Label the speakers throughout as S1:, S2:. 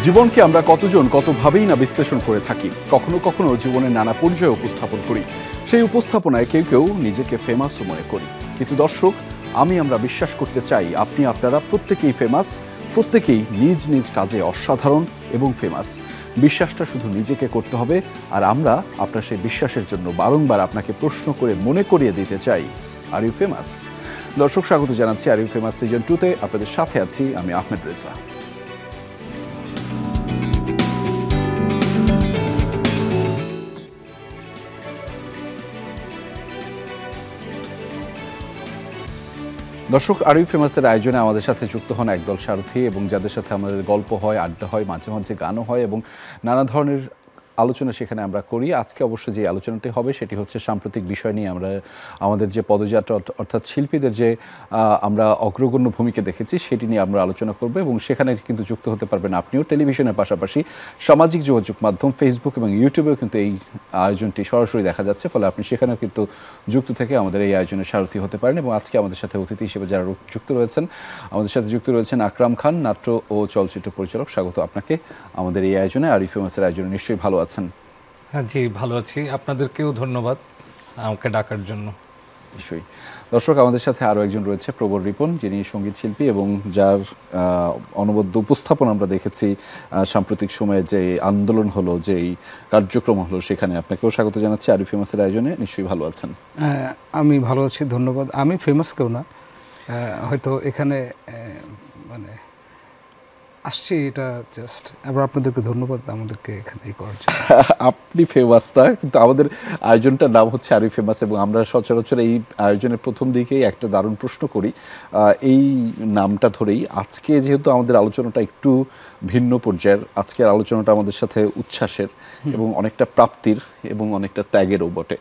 S1: জীবনকে আমরা কতজন কতভাবেই না বিশ্লেষণ করে থাকি, কখনো কখনো জীবনের নানা পরিচয় উপস্থাপন করি। সেই উপস্থাপনায় কেউ কেউ নিজেকে ফেমাসও মনে করি। কিন্তু দর্শক, আমরা বিশ্বাস করতে চাই আপনারা প্রত্যেকেই ফেমাস, প্রত্যেকেই নিজ নিজ কাজে অসাধারণ এবং ফেমাস। বিশ্বাসটা শুধু নিজেকে করতে হবে, আর আমরা আপনার সেই বিশ্বাসের জন্য বারংবার আপনাকে প্রশ্ন করে মনে করিয়ে দিতে চাই, আর ইউ ফেমাস? দর্শক, স্বাগত জানাচ্ছি আর ইউ ফেমাস সিজন 2-তে। আপনাদের সাথে আছি আমি আহমেদ রেজা। দর্শক, আর ইউ ফেমাসের আয়োজনে আমাদের সাথে যুক্ত হন একদল সারথী এবং যাদের সাথে আমাদের গল্প হয়, আড্ডা হয়, মাঝে মাঝে গানও হয় এবং নানা ধরনের আলোচনা সেখানে আমরা করি। আজকে অবশ্য যে আলোচনাটি হবে সেটি হচ্ছে সাম্প্রতিক বিষয় নিয়ে। আমরা আমাদের যে পদযাত্রা, অর্থাৎ শিল্পীদের যে আমরা অগ্রগণ্য ভূমিকা দেখেছি, সেটি নিয়ে আমরা আলোচনা করব এবং সেখানে কিন্তু যুক্ত হতে পারবেন আপনিও। টেলিভিশনের পাশাপাশি সামাজিক যোগাযোগ মাধ্যম ফেসবুক এবং ইউটিউবেও কিন্তু এই আয়োজনটি সরাসরি দেখা যাচ্ছে, ফলে আপনি সেখানেও কিন্তু যুক্ত থেকে আমাদের এই আয়োজনের সারথী হতে পারেন। এবং আজকে আমাদের সাথে অতিথি হিসেবে যারা যুক্ত রয়েছেন, আমাদের সাথে যুক্ত রয়েছেন আকরাম খান, নাট্য ও চলচ্চিত্র পরিচালক। স্বাগত আপনাকে আমাদের এই আয়োজনে। আর ইউ ফেমাসের আয়োজনে নিশ্চয়ই ভালো আছেন?
S2: হ্যাঁ জি, ভালো আছি। আপনাদেরকেও ধন্যবাদ আমাকে ডাকার জন্য।
S1: নিশ্চয়ই। দর্শক, আমাদের সাথে আরও একজন রয়েছে, প্রবল রিপন, যিনি সঙ্গীত শিল্পী এবং যার অনবদ্য উপস্থাপন আমরা দেখেছি সাম্প্রতিক সময়ে যে আন্দোলন হলো, যেই কার্যক্রম হলো, সেখানে আপনাকেও স্বাগত জানাচ্ছি আর ইউ ফেমাসের আয়োজনে। নিশ্চয়ই ভালো আছেন?
S3: আমি ভালো আছি, ধন্যবাদ। আমি ফেমাস কেউ না, হয়তো এখানে মানে আসছি, এটা জাস্ট আবার আপনাদেরকে ধন্যবাদ আমাদেরকে এখানে করার জন্য।
S1: আপনি ফেমাস না, কিন্তু আমাদের আয়োজনটার নাম হচ্ছে আর ইউ ফেমাস এবং আমরা সচরাচর এই আয়োজনের প্রথম দিকেই একটা দারুণ প্রশ্ন করি এই নামটা ধরেই। আজকে যেহেতু আমাদের আলোচনাটা একটু ভিন্ন পর্যায়ের, আজকের আলোচনাটা আমাদের সাথে উচ্ছ্বাসের এবং অনেকটা প্রাপ্তির এবং অনেকটা ত্যাগেরও বটে,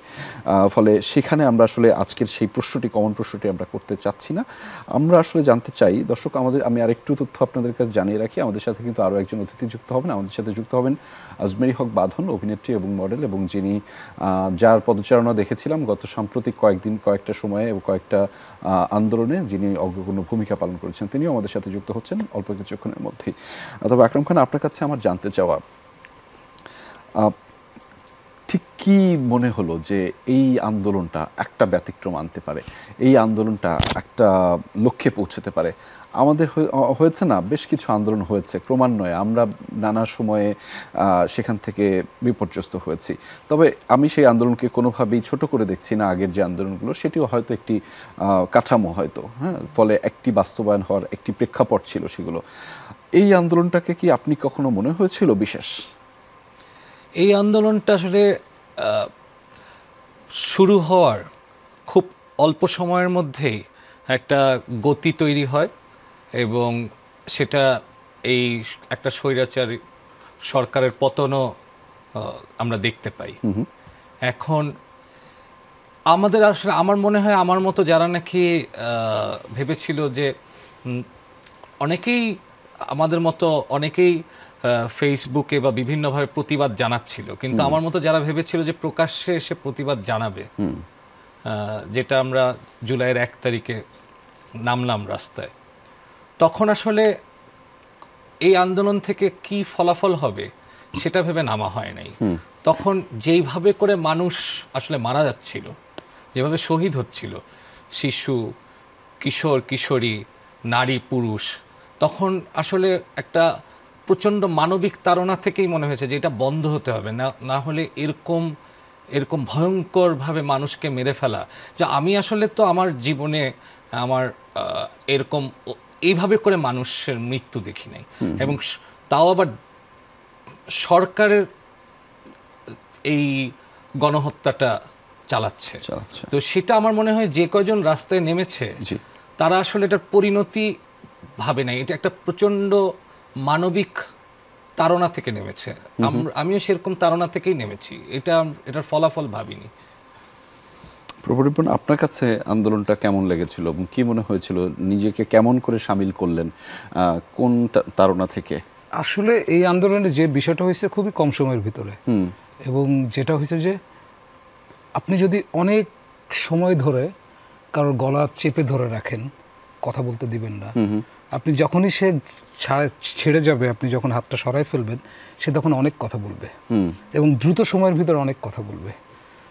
S1: ফলে সেখানে আমরা আসলে আজকের সেই প্রশ্নটি, কমন প্রশ্নটি আমরা করতে চাচ্ছি না। আমরা আসলে জানতে চাই, দর্শক, আমি আরেকটু তথ্য আপনাদের কাছে জানিয়ে রাখি। আমাদের সাথে কিন্তু আরও একজন অতিথি যুক্ত হবেন। আমাদের সাথে যুক্ত হবেন আজমেরি হক বাঁধন, অভিনেত্রী এবং মডেল, এবং যিনি যার পদচারণা দেখেছিলাম গত সাম্প্রতিক কয়েকটা সময়ে এবং কয়েকটা আন্দোলনে যিনি অগ্রগণ্য ভূমিকা পালন করেছেন, তিনিও আমাদের সাথে যুক্ত হচ্ছেন অল্প কিছুক্ষণের মধ্যেই। তবে আকরাম খান, আপনার কাছে আমার জানতে চাওয়া, ঠিক কী মনে হলো যে এই আন্দোলনটা একটা ব্যতিক্রম আনতে পারে, এই আন্দোলনটা একটা লক্ষ্যে পৌঁছতে পারে? আমাদের হয়েছে না, বেশ কিছু আন্দোলন হয়েছে, ক্রমান্বয়ে আমরা নানা সময়ে সেখান থেকে বিপর্যস্ত হয়েছি। তবে আমি সেই আন্দোলনকে কোনোভাবেই ছোট করে দেখছি না। আগের যে আন্দোলনগুলো, সেটিও হয়তো একটি কাঠামো, হয়তো ফলে একটি বাস্তবায়ন হওয়ার একটি প্রেক্ষাপট ছিল সেগুলো। এই আন্দোলনটাকে কি আপনি কখনো মনে হয়েছিল বিশেষ?
S2: এই আন্দোলনটা আসলে শুরু হওয়ার খুব অল্প সময়ের মধ্যেই একটা গতি তৈরি হয় এবং সেটা এই একটা স্বৈরাচারী সরকারের পতনও আমরা দেখতে পাই। এখন আমাদের আসলে, আমার মনে হয়, আমার মতো যারা নাকি ভেবেছিল যে অনেকেই আমাদের মতো অনেকেই ফেসবুকে বা বিভিন্নভাবে প্রতিবাদ জানাচ্ছিল, কিন্তু আমার মতো যারা ভেবেছিল যে প্রকাশ্যে এসে প্রতিবাদ জানাবে, যেটা আমরা জুলাইয়ের 1 তারিখে নামলাম রাস্তায়, তখন আসলে এই আন্দোলন থেকে কি ফলাফল হবে সেটা ভেবে নামা হয় নাই। তখন যেইভাবে করে মানুষ আসলে মারা যাচ্ছিল, যেভাবে শহীদ হচ্ছিল, শিশু, কিশোর, কিশোরী, নারী, পুরুষ, তখন আসলে একটা প্রচণ্ড মানবিক তাড়না থেকেই মনে হয়েছে যে এটা বন্ধ হতে হবে, না হলে এরকম ভয়ঙ্করভাবে মানুষকে মেরে ফেলা, যে আমি আসলে তো আমার জীবনে আমার এরকম এইভাবে করে মানুষের মৃত্যু দেখি নাই। এবং তাও আবার সরকারের এই গণহত্যাটা চালাচ্ছে। তো সেটা আমার মনে হয় যে কয়জন রাস্তায় নেমেছে তারা আসলে এটার পরিণতি ভাবে নাই, এটা একটা প্রচণ্ড মানবিক তাড়না থেকে নেমেছে। আমিও সেরকম তাড়না থেকেই নেমেছি, এটার ফলাফল ভাবিনি।
S1: প্রবীণ, আপনার কাছে আন্দোলনটা কেমন লেগেছিল এবং কি মনে হয়েছিল? নিজেকে কেমন করে সামিল করলেন কোন তাড়না থেকে?
S3: আসলে এই আন্দোলনের যে বিষয়টা হয়েছে খুবই কম সময়ের ভিতরে, এবং যেটা হয়েছে যে আপনি যদি অনেক সময় ধরে কারোর গলা চেপে ধরে রাখেন, কথা বলতে দিবেন না, আপনি যখনই সে ছেড়ে যাবে, আপনি যখন হাতটা সরাই ফেলবেন, সে তখন অনেক কথা বলবে এবং দ্রুত সময়ের ভিতরে অনেক কথা বলবে।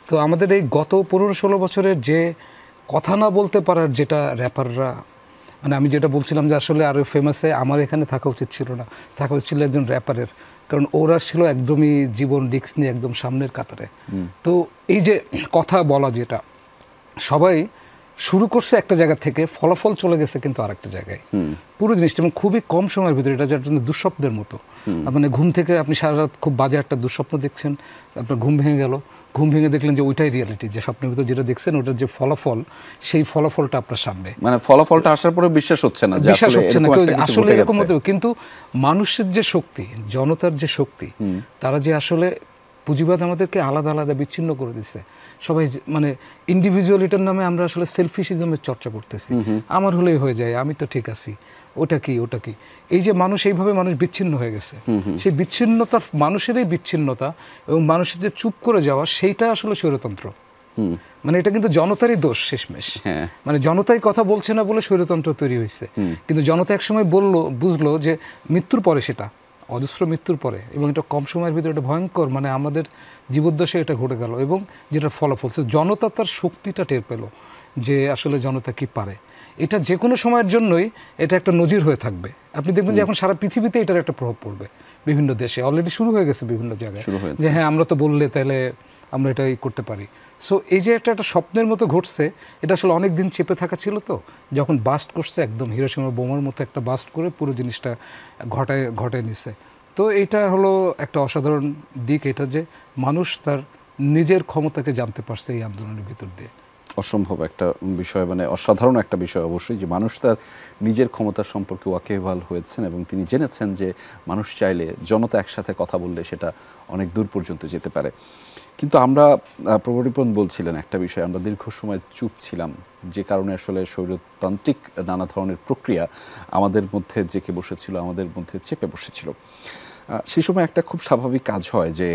S3: তো আমাদের এই গত 15-16 বছরের যে কথা না বলতে পারার, যেটা র্যাপাররা, মানে আমি যেটা বলছিলাম যে আসলে আরও ফেমাসে আমার এখানে থাকা উচিত ছিল না, থাকা উচিত ছিল একজন র্যাপারের, কারণ ওরা ছিল একদমই জীবন রিস্ক নিয়ে একদম সামনের কাতারে। তো এই যে কথা বলা, যেটা সবাই শুরু করছে একটা জায়গা থেকে, ফলাফল চলে গেছে কিন্তু আরেকটা জায়গায় পুরো জিনিসটা, এবং খুবই কম সময়ের ভিতরে, এটা যার জন্য দুঃস্বপ্নের মতো। মানে ঘুম থেকে আপনি সারা রাত খুব বাজে একটা দুঃস্বপ্ন দেখছেন, আপনার ঘুম ভেঙে গেল, ঘুম ভেঙে দেখলেন যে ওইটাই রিয়ালিটি, যে স্বপ্নের ভিতরে যেটা দেখছেন ওটার যে ফলাফল, সেই ফলাফলটা আপনার সামনে,
S1: মানে ফলাফলটা আসার পরে বিশ্বাস হচ্ছে না যে
S3: বিশ্বাস হচ্ছে না আসলে এরকম
S1: হতে।
S3: হতে। কিন্তু মানুষের যে শক্তি, জনতার যে শক্তি, তারা যে আসলে, পুঁজিবাদ আমাদেরকে আলাদা আলাদা বিচ্ছিন্ন করে দিচ্ছে। সবাই মানে ইন্ডিভিজুয়ালিটার নামে আমরা আসলে সেলফিশিজমের চর্চা করতেছি, আমার হলেই হয়ে যায়, আমি তো ঠিক আছি, ওটা কি ওটা কি। এই যে মানুষ, এইভাবে মানুষ বিচ্ছিন্ন হয়ে গেছে, সেই বিচ্ছিন্নতা, মানুষেরই বিচ্ছিন্নতা এবং মানুষের যে চুপ করে যাওয়া, সেইটা আসলে স্বৈরতন্ত্র। মানে এটা কিন্তু জনতারই দোষ শেষমেশ। মানে জনতাই কথা বলছে না বলে স্বৈরতন্ত্র তৈরি হয়েছে। কিন্তু জনতা একসময় বুঝলো যে মৃত্যুর পরে, সেটা অজস্র মৃত্যুর পরে, এবং এটা কম সময়ের ভিতরে এটা ভয়ঙ্কর, মানে আমাদের জীবদ্দশায় এটা ঘটে গেল, এবং যেটার ফলাফল জনতা তার শক্তিটা টের পেল যে আসলে জনতা কি পারে। এটা যে কোনো সময়ের জন্যই এটা একটা নজির হয়ে থাকবে। আপনি দেখবেন যে এখন সারা পৃথিবীতে এটার একটা প্রভাব পড়বে, বিভিন্ন দেশে অলরেডি শুরু হয়ে গেছে বিভিন্ন জায়গায়, যে হ্যাঁ আমরা তো বললে তাহলে আমরা এটাই করতে পারি। সো এই যে একটা স্বপ্নের মতো ঘটছে, এটা আসলে অনেক দিন চেপে থাকা ছিল। তো যখন বাস্ট করছে, একদম হিরোশিমা বোমার মতো একটা বাস্ট করে পুরো জিনিসটা ঘটায় নিছে। তো এটা হলো একটা অসাধারণ দিক, এটা যে মানুষ তার নিজের ক্ষমতাকে জানতে পারছে এই আন্দোলনের ভিতর দিয়ে।
S1: অসম্ভব একটা বিষয়, মানে অসাধারণ একটা বিষয় অবশ্যই, যে মানুষ তার নিজের ক্ষমতা সম্পর্কে ওয়াকিবহাল হয়েছেন এবং তিনি জেনেছেন যে মানুষ চাইলে, জনতা একসাথে কথা বললে সেটা অনেক দূর পর্যন্ত যেতে পারে। কিন্তু আমরা, প্রবীণ বলছিলেন একটা বিষয়, আমরা দীর্ঘ সময় চুপ ছিলাম, যে কারণে আসলে স্বৈরতান্ত্রিক নানা ধরনের প্রক্রিয়া আমাদের মধ্যে জেঁকে বসেছিল, আমাদের মধ্যে চেপে বসেছিল। সেই সময় একটা খুব স্বাভাবিক কাজ হয় যে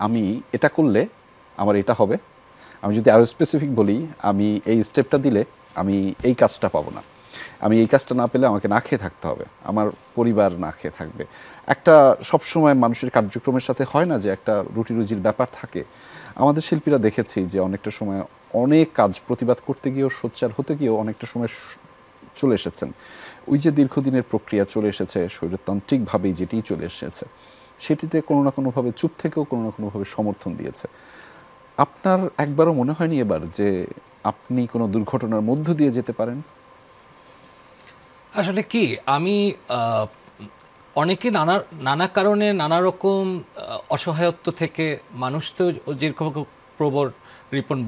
S1: আমি এটা করলে আমার এটা হবে, আমি যদি আরও স্পেসিফিক বলি, আমি এই স্টেপটা দিলে আমি এই কাজটা পাবো না, আমি এই কাজটা না পেলে আমাকে না খেয়ে থাকতে হবে, আমার পরিবার না খেয়ে থাকবে। একটা সবসময় মানুষের কার্যক্রমের সাথে হয় না যে একটা রুটি রুজির ব্যাপার থাকে। আমাদের শিল্পীরা দেখেছি যে অনেকটা সময় অনেক কাজ প্রতিবাদ করতে গিয়েও, সোচ্চার হতে গিয়েও অনেকটা সময় চলে এসেছেন। ওই যে দীর্ঘদিনের প্রক্রিয়া চলে এসেছে, স্বৈরতান্ত্রিকভাবেই যেটি চলে এসেছে, সেটিতে কোনো না কোনোভাবে চুপ থেকেও কোনো না কোনোভাবে সমর্থন দিয়েছে। আপনার একবারও মনে হয়নি এবার যে আপনি কোনো দুর্ঘটনার মধ্য দিয়ে যেতে পারেন?
S2: আসলে কি, আমি অনেকে নানা কারণে নানা রকম অসহায়ত্ব থেকে, মানুষ তো যেরকম প্রবর রিপন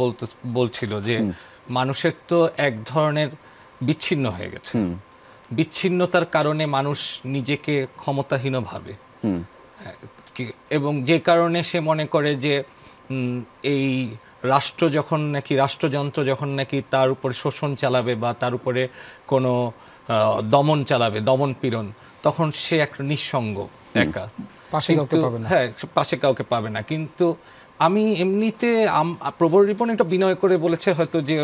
S2: বলছিল যে মানুষের তো এক ধরনের বিচ্ছিন্ন হয়ে গেছে, বিচ্ছিন্নতার কারণে মানুষ নিজেকে ক্ষমতাহীন ভাবে, এবং যে কারণে সে মনে করে যে এই রাষ্ট্র যখন নাকি, রাষ্ট্রযন্ত্র যখন নাকি তার উপরে শোষণ চালাবে বা তার উপরে কোনো দমন চালাবে, দমন পীড়ন, তখন সে একটা নিঃসঙ্গ, একা,
S3: পাশে কাউকে পাবে না।
S2: হ্যাঁ, পাশে কাউকে পাবে না। কিন্তু আমি এমনিতে, প্রবল রিপন এটা বিনয় করে বলেছে হয়তো যে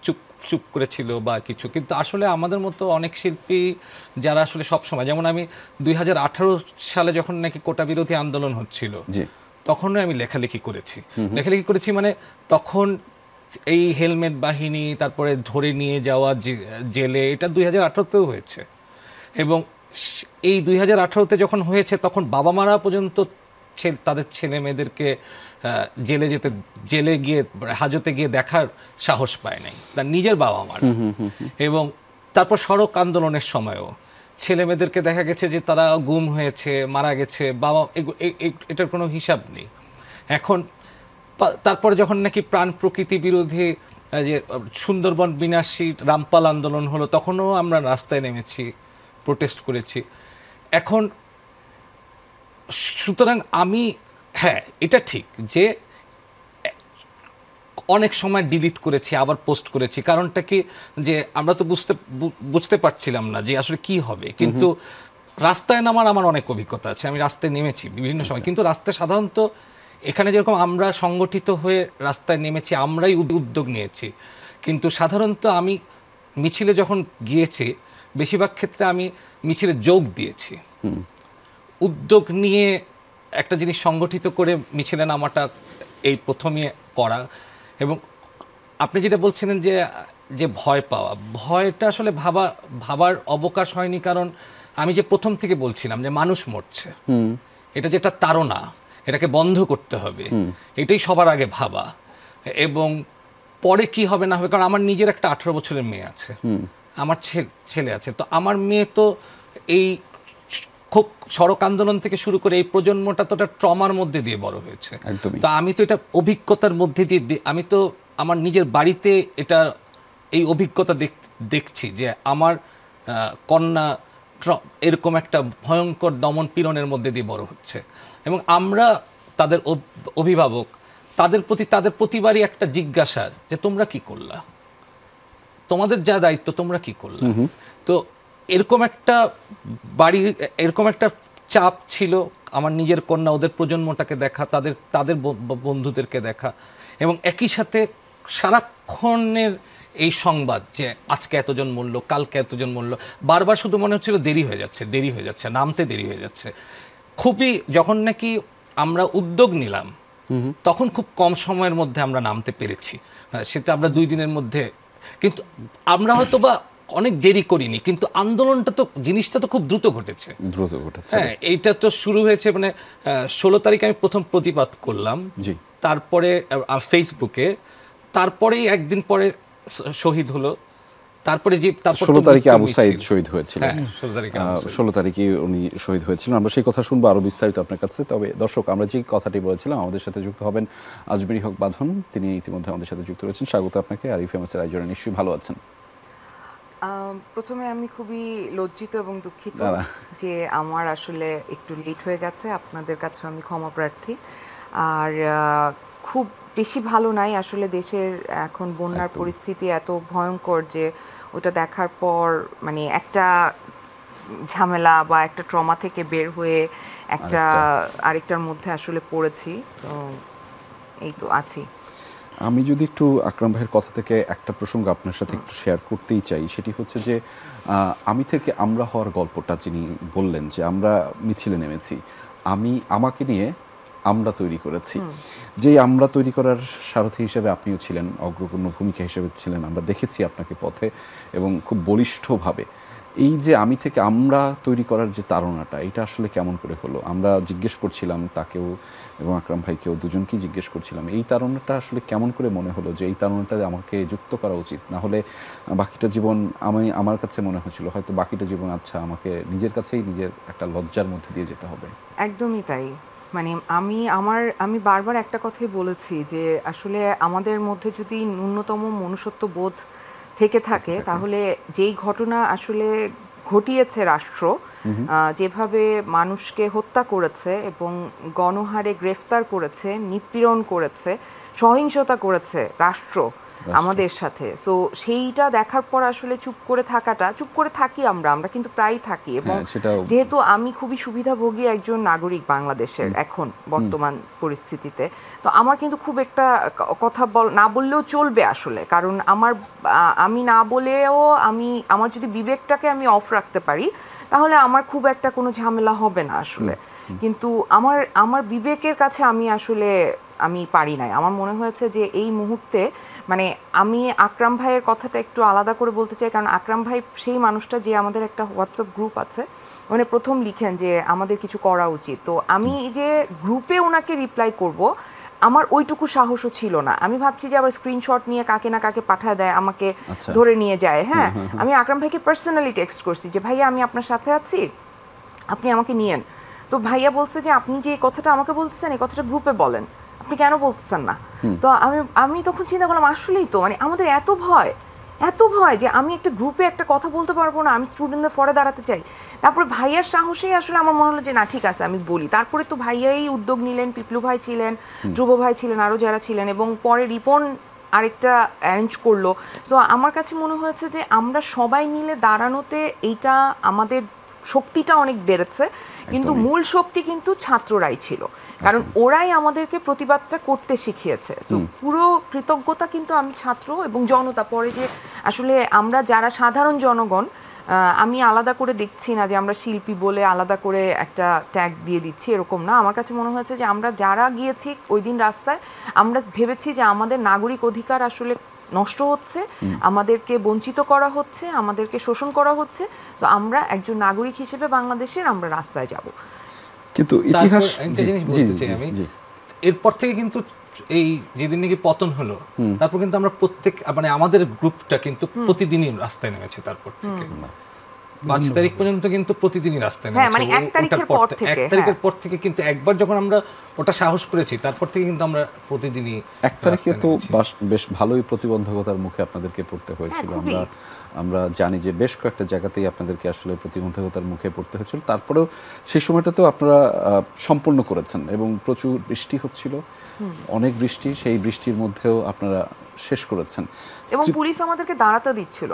S2: চুপ চুপ করেছিল বা কিছু, কিন্তু আসলে আমাদের মতো অনেক শিল্পী যারা আসলে সবসময়, যেমন আমি 2018 সালে যখন নাকি কোটা বিরোধী আন্দোলন হচ্ছিল, তখনও আমি লেখালেখি করেছি, মানে তখন এই হেলমেট বাহিনী, তারপরে ধরে নিয়ে যাওয়া জেলে, এটা 2018তেও হয়েছে। এবং এই 2018তে যখন হয়েছে, তখন বাবা মারা পর্যন্ত তাদের ছেলে মেয়েদেরকে জেলে গিয়ে, হাজতে গিয়ে দেখার সাহস পায় নাই, তার নিজের বাবা মারা। এবং তারপর সড়ক আন্দোলনের সময়ও ছেলে মেয়েদেরকে দেখা গেছে যে তারা গুম হয়েছে, মারা গেছে, বাবা, এটার কোনো হিসাব নেই। এখন তারপরে যখন নাকি প্রাণ প্রকৃতি বিরোধী যে সুন্দরবন বিনাশী রামপাল আন্দোলন হলো, তখনও আমরা রাস্তায় নেমেছি, প্রোটেস্ট করেছি। এখন সুতরাং আমি, হ্যাঁ, এটা ঠিক যে অনেক সময় ডিলিট করেছি, আবার পোস্ট করেছি। কারণটা কি, যে আমরা তো বুঝতে পারছিলাম না যে আসলে কি হবে। কিন্তু রাস্তায় নামার আমার অনেক অভিজ্ঞতা আছে, আমি রাস্তায় নেমেছি বিভিন্ন সময়। কিন্তু রাস্তায় সাধারণত, এখানে যেরকম আমরা সংগঠিত হয়ে রাস্তায় নেমেছি, আমরাই উদ্যোগ নিয়েছি, কিন্তু সাধারণত আমি মিছিলে যখন গিয়েছি, বেশিরভাগ ক্ষেত্রে আমি মিছিলে যোগ দিয়েছি। উদ্যোগ নিয়ে একটা জিনিস সংগঠিত করে মিছিলে নামাটা এই প্রথমে করা। এবং আপনি যেটা বলছিলেন যে যে ভয় পাওয়া, ভয়টা আসলে ভাবার অবকাশ হয়নি, কারণ আমি যে প্রথম থেকে বলছিলাম যে মানুষ মরছে, এটা যেটা তাড়না, এটাকে বন্ধ করতে হবে, এটাই সবার আগে ভাবা। এবং পরে কি হবে না হবে, কারণ আমার নিজের একটা 18 বছরের মেয়ে আছে, আমার ছেলে আছে, তো আমার মেয়ে তো এই খুব সড়ক আন্দোলন থেকে শুরু করে এই প্রজন্মটা তো একটা ট্রমার মধ্যে দিয়ে বড় হয়েছে। তো আমি তো এটা অভিজ্ঞতার মধ্যে দিয়ে আমি তো আমার নিজের বাড়িতে এটা এই অভিজ্ঞতা দেখছি যে আমার কন্যা এরকম একটা ভয়ঙ্কর দমন পীড়নের মধ্যে দিয়ে বড় হচ্ছে। এবং আমরা তাদের অভিভাবক, তাদের প্রতিবারই একটা জিজ্ঞাসা যে তোমরা কি করলা, তোমাদের যা দায়িত্ব তোমরা কি করলা। তো এরকম একটা বাড়ির এরকম একটা চাপ ছিল, আমার নিজের কন্যা, ওদের প্রজন্মটাকে দেখা, তাদের বন্ধুদেরকে দেখা, এবং একই সাথে সারাক্ষণের এই সংবাদ যে আজকে এতজন মরল, কালকে এতজন মরল, বারবার শুধু মনে হচ্ছিল দেরি হয়ে যাচ্ছে, নামতে দেরি হয়ে যাচ্ছে। খুবই যখন নাকি আমরা উদ্যোগ নিলাম তখন খুব কম সময়ের মধ্যে আমরা নামতে পেরেছি, সেটা আমরা 2 দিনের মধ্যে। কিন্তু আমরা হয়তো বা অনেক দেরি করিনি, কিন্তু আন্দোলনটা তো জিনিসটা তো খুব দ্রুত ঘটেছে। হ্যাঁ, এইটা তো শুরু হয়েছে মানে 16 তারিখে আমি প্রথম প্রতিবাদ করলাম, তারপরে ফেসবুকে, তারপরেই একদিন পরে শহীদ হলো, তারপরে 16
S1: তারিখে আবু সাইদ শহীদ হয়েছিলেন। 16 তারিখে উনি শহীদ হয়েছিলেন। আমরা সেই কথা শুনবো আরো বিস্তারিত আপনার কাছে। তবে দর্শক, আমরা যে কথাটি বলেছিলাম, আমাদের সাথে যুক্ত হবেন আজমেরী হক বাঁধন, তিনি ইতিমধ্যে আমাদের সাথে যুক্ত রয়েছেন। স্বাগত আপনাকে। আর ফেমাসের আয়োজনে নিশ্চয়ই ভালো আছেন।
S4: প্রথমে আমি খুবই লজ্জিত এবং দুঃখিত যে আমার আসলে একটু লেট হয়ে গেছে, আপনাদের কাছে আমি ক্ষমা প্রার্থী। আর খুব বেশি ভালো নাই আসলে, দেশের এখন বন্যার পরিস্থিতি এত ভয়ঙ্কর যে ওটা দেখার পর মানে একটা ঝামেলা বা একটা ট্রমা থেকে বের হয়ে আরেকটার মধ্যে আসলে পড়েছি। তো এই তো আছি।
S1: আমি যদি একটু আকরাম ভাইয়ের কথা থেকে একটা প্রসঙ্গ আপনার সাথে একটু শেয়ার করতেই চাই, সেটি হচ্ছে যে আমি থেকে আমরা হওয়ার গল্পটা যিনি বললেন যে আমরা মিছিলে নেমেছি, আমাকে নিয়ে আমরা তৈরি করেছি, যে আমরা তৈরি করার সারথি হিসেবে আপনিও ছিলেন, অগ্রগণ্য ভূমিকা হিসেবে ছিলেন। আমরা দেখেছি আপনাকে পথে এবং খুব বলিষ্ঠভাবে। এই যে আমি থেকে আমরা তৈরি করার যে তাড়নাটা, এটা আসলে কেমন করে হলো? আমরা জিজ্ঞেস করছিলাম তাকেও এবং আকরাম ভাইকেও, দুজনকেই জিজ্ঞেস করছিলাম এই তাড়নাটা আসলে কেমন করে মনে হলো যে এই তাড়নাটা আমাকে যুক্ত করা উচিত, না হলে বাকিটা জীবন আমার কাছে মনে হচ্ছিল হয়তো বাকিটা জীবন আচ্ছা আমাকে নিজের কাছেই নিজের একটা লজ্জার মধ্যে দিয়ে যেতে হবে।
S4: একদমই তাই। মানে আমি বারবার একটা কথাই বলেছি যে আসলে আমাদের মধ্যে যদি ন্যূনতম মনুষ্যত্ব বোধ থেকে থাকে, তাহলে যেই ঘটনা আসলে ঘটিয়েছে রাষ্ট্র, যেভাবে মানুষকে হত্যা করেছে এবং গণহারে গ্রেফতার করেছে, নিপীড়ন করেছে, সহিংসতা করেছে রাষ্ট্র আমাদের সাথে, সো সেইটা দেখার পর আসলে চুপ করে থাকি আমরা কিন্তু প্রায় থাকি। এবং যেহেতু আমি খুবই সুবিধাভোগী একজন নাগরিক বাংলাদেশের এখন বর্তমান পরিস্থিতিতে, তো আমার কিন্তু খুব একটা কথা না বললেও চলবে আসলে, কারণ আমি না বলেও আমার যদি বিবেকটাকে আমি অফ রাখতে পারি তাহলে আমার খুব একটা কোনো ঝামেলা হবে না আসলে। কিন্তু আমার বিবেকের কাছে আমি পারি নাই। আমার মনে হয়েছে যে এই মুহূর্তে মানে আমি আকরাম ভাইয়ের কথাটা একটু আলাদা করে বলতে চাই, কারণ আকরাম ভাই সেই মানুষটা যে আমাদের একটা হোয়াটসঅ্যাপ গ্রুপ আছে, মানে প্রথম লিখেন যে আমাদের কিছু করা উচিত, তো আমি যে গ্রুপে ওনাকে রিপ্লাই করব আমার ওইটুকু সাহসও ছিল না। আমি ভাবছি যে আবার স্ক্রিনশট নিয়ে কাকে না কাকে পাঠায় দেয়, আমাকে ধরে নিয়ে যায়। হ্যাঁ, আমি আকরাম ভাইকে পার্সোনালি টেক্সট করছি যে ভাইয়া আমি আপনার সাথে আছি, আপনি আমাকে নিয়েন। তো ভাইয়া বলছে যে আপনি যে এই কথাটা আমাকে বলতেছেন এই কথাটা গ্রুপে বলেন, আপনি কেন বলতেছেন না? তো আমি তখন চিন্তা করলাম আসলেই তো মানে আমাদের এত ভয় যে আমি একটা গ্রুপে একটা কথা বলতে পারবো না, আমি স্টুডেন্টদের ফরে দাঁড়াতে চাই। তারপরে ভাইয়ার সাহসেই আসলে আমার মনে হলো যে না ঠিক আছে আমি বলি। তারপরে তো ভাইয়াই উদ্যোগ নিলেন, পিপলু ভাই ছিলেন, ধ্রুব ভাই ছিলেন, আরও যারা ছিলেন, এবং পরে রিপন আরেকটা অ্যারেঞ্জ করলো। সো আমার কাছে মনে হয়েছে যে আমরা সবাই মিলে দাঁড়ানোতে এইটা আমাদের শক্তিটা অনেক বেড়েছে, কিন্তু মূল শক্তি কিন্তু ছাত্ররাই ছিল, কারণ ওরাই আমাদেরকে প্রতিবাদটা করতে শিখিয়েছে। সো পুরো কৃতজ্ঞতা কিন্তু আমি ছাত্র এবং জনতা, পরে যে আসলে আমরা যারা সাধারণ জনগণ আমি আলাদা করে দেখছি না যে আমরা শিল্পী বলে আলাদা করে একটা ট্যাগ দিয়ে দিচ্ছি, এরকম না। আমার কাছে মনে হয়েছে যে আমরা যারা গিয়েছি ওই দিন রাস্তায়, আমরা ভেবেছি যে আমাদের নাগরিক অধিকার আসলে নষ্ট হচ্ছে, আমাদেরকে বঞ্চিত করা হচ্ছে, আমাদেরকে শোষণ করা হচ্ছে। তো আমরা একজন নাগরিক হিসেবে বাংলাদেশের আমরা রাস্তায় যাব।
S1: কিন্তু ইতিহাস
S2: একটা জিনিস বলতে চাই আমি, এরপর থেকে কিন্তু এই যেদিন নাকি পতন হলো, তারপর কিন্তু আমরা মানে আমাদের গ্রুপটা কিন্তু প্রতিদিনই রাস্তায় নেমেছে। তারপর থেকে 5 তারিখ পর্যন্ত কিন্তু প্রতিদিনই রাস্তায় নেমেছে।
S4: মানে 1 তারিখের
S2: পর থেকে কিন্তু একবার যখন আমরা ওটা সাহস করেছি, তারপর থেকে কিন্তু আমরা প্রতিদিনই
S1: 1 তারিখে তো বেশ ভালোই প্রতিবন্ধকতার মুখে আপনাদেরকে পড়তে হয়েছিল। আমরা জানি যে বেশ কয়েকটা জায়গাতেই আপনাদেরকে আসলে প্রতিবন্ধকতার মুখে পড়তে হয়েছিল। তারপরেও সেই সময়টাতেও আপনারা সম্পূর্ণ করেছেন এবং প্রচুর বৃষ্টি হচ্ছিল, অনেক বৃষ্টি, সেই বৃষ্টির মধ্যেও আপনারা শেষ করেছেন
S4: এবং পুলিশ আমাদেরকে দাঁড়াতে দিচ্ছিল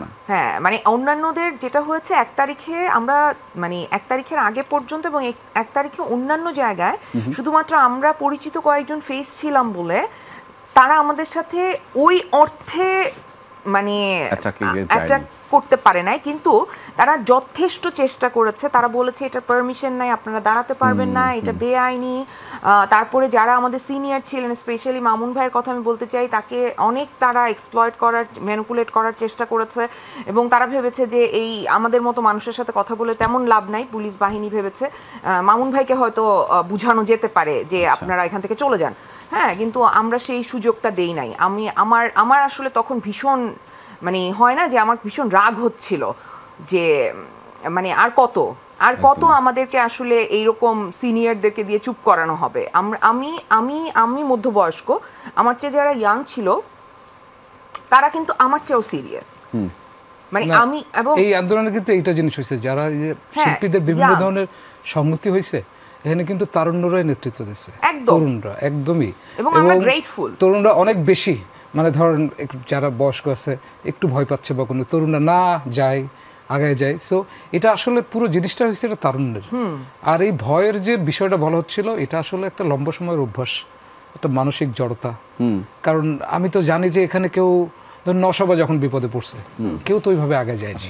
S4: না। হ্যাঁ, মানে অন্যান্যদের যেটা হয়েছে 1 তারিখে আমরা মানে 1 তারিখের আগে পর্যন্ত এবং 1 তারিখে অন্যান্য জায়গায় শুধুমাত্র আমরা পরিচিত কয়েকজন ফেস ছিলাম বলে তারা আমাদের সাথে ওই অর্থে মানে অ্যাটাক করতে পারে নাই, কিন্তু তারা যথেষ্ট চেষ্টা করেছে। তারা বলেছে এটা পারমিশন নাই, আপনারা দাঁড়াতে পারবেন না, এটা বেআইনি। তারপরে যারা আমাদের সিনিয়র ছিলেন, স্পেশালি মামুন ভাইয়ের কথা আমি বলতে চাই, তাকে অনেক তারা এক্সপ্লয়েট করার, ম্যানিপুলেট করার চেষ্টা করেছে এবং তারা ভেবেছে যে এই আমাদের মতো মানুষের সাথে কথা বলে তেমন লাভ নাই। পুলিশ বাহিনী ভেবেছে মামুন ভাইকে হয়তো বুঝানো যেতে পারে যে আপনারা এখান থেকে চলে যান, হ্যাঁ, কিন্তু আমরা সেই সুযোগটা দেই নাই। আমার আসলে তখন ভীষণ মানে হয় না যে আমার ভীষণ রাগ হচ্ছিল যে মানে আর কত আমাদেরকে আসলে এইরকম সিনিয়রদেরকে দিয়ে চুপ করানো হবে। আমি মধ্যবয়স্ক, আমার চেয়ে যারা ইয়াং ছিল তারা কিন্তু আমার চেয়েও সিরিয়াস। মানে আমি এবং
S3: এই আন্দোলনে কিন্তু এইটা জিনিস হয়েছে, যারা শিল্পীদের বিভিন্ন ধরনের সংহতি হয়েছে, এখানে কিন্তু তারুণ্যরাই নেতৃত্ব দিচ্ছে, তরুণরা একদমই,
S4: এবং আমরা গ্রেটফুল।
S3: তরুণরা অনেক বেশি, মানে ধরেন যারা বয়স্ক আছে একটু ভয় পাচ্ছে বা কোনো তরুণরা না যায়, আগায় যায়। সো এটা আসলে পুরো জিনিসটা হচ্ছে এটা তারুণ্যের। আর এই ভয়ের যে বিষয়টা বলা হচ্ছিল, এটা আসলে একটা লম্বা সময়ের অভ্যাস, একটা মানসিক জড়তা। কারণ আমি তো জানি যে এখানে কেউ ধরুন নশবা যখন বিপদে পড়ছে, কেউ তো ওইভাবে আগে যায়নি।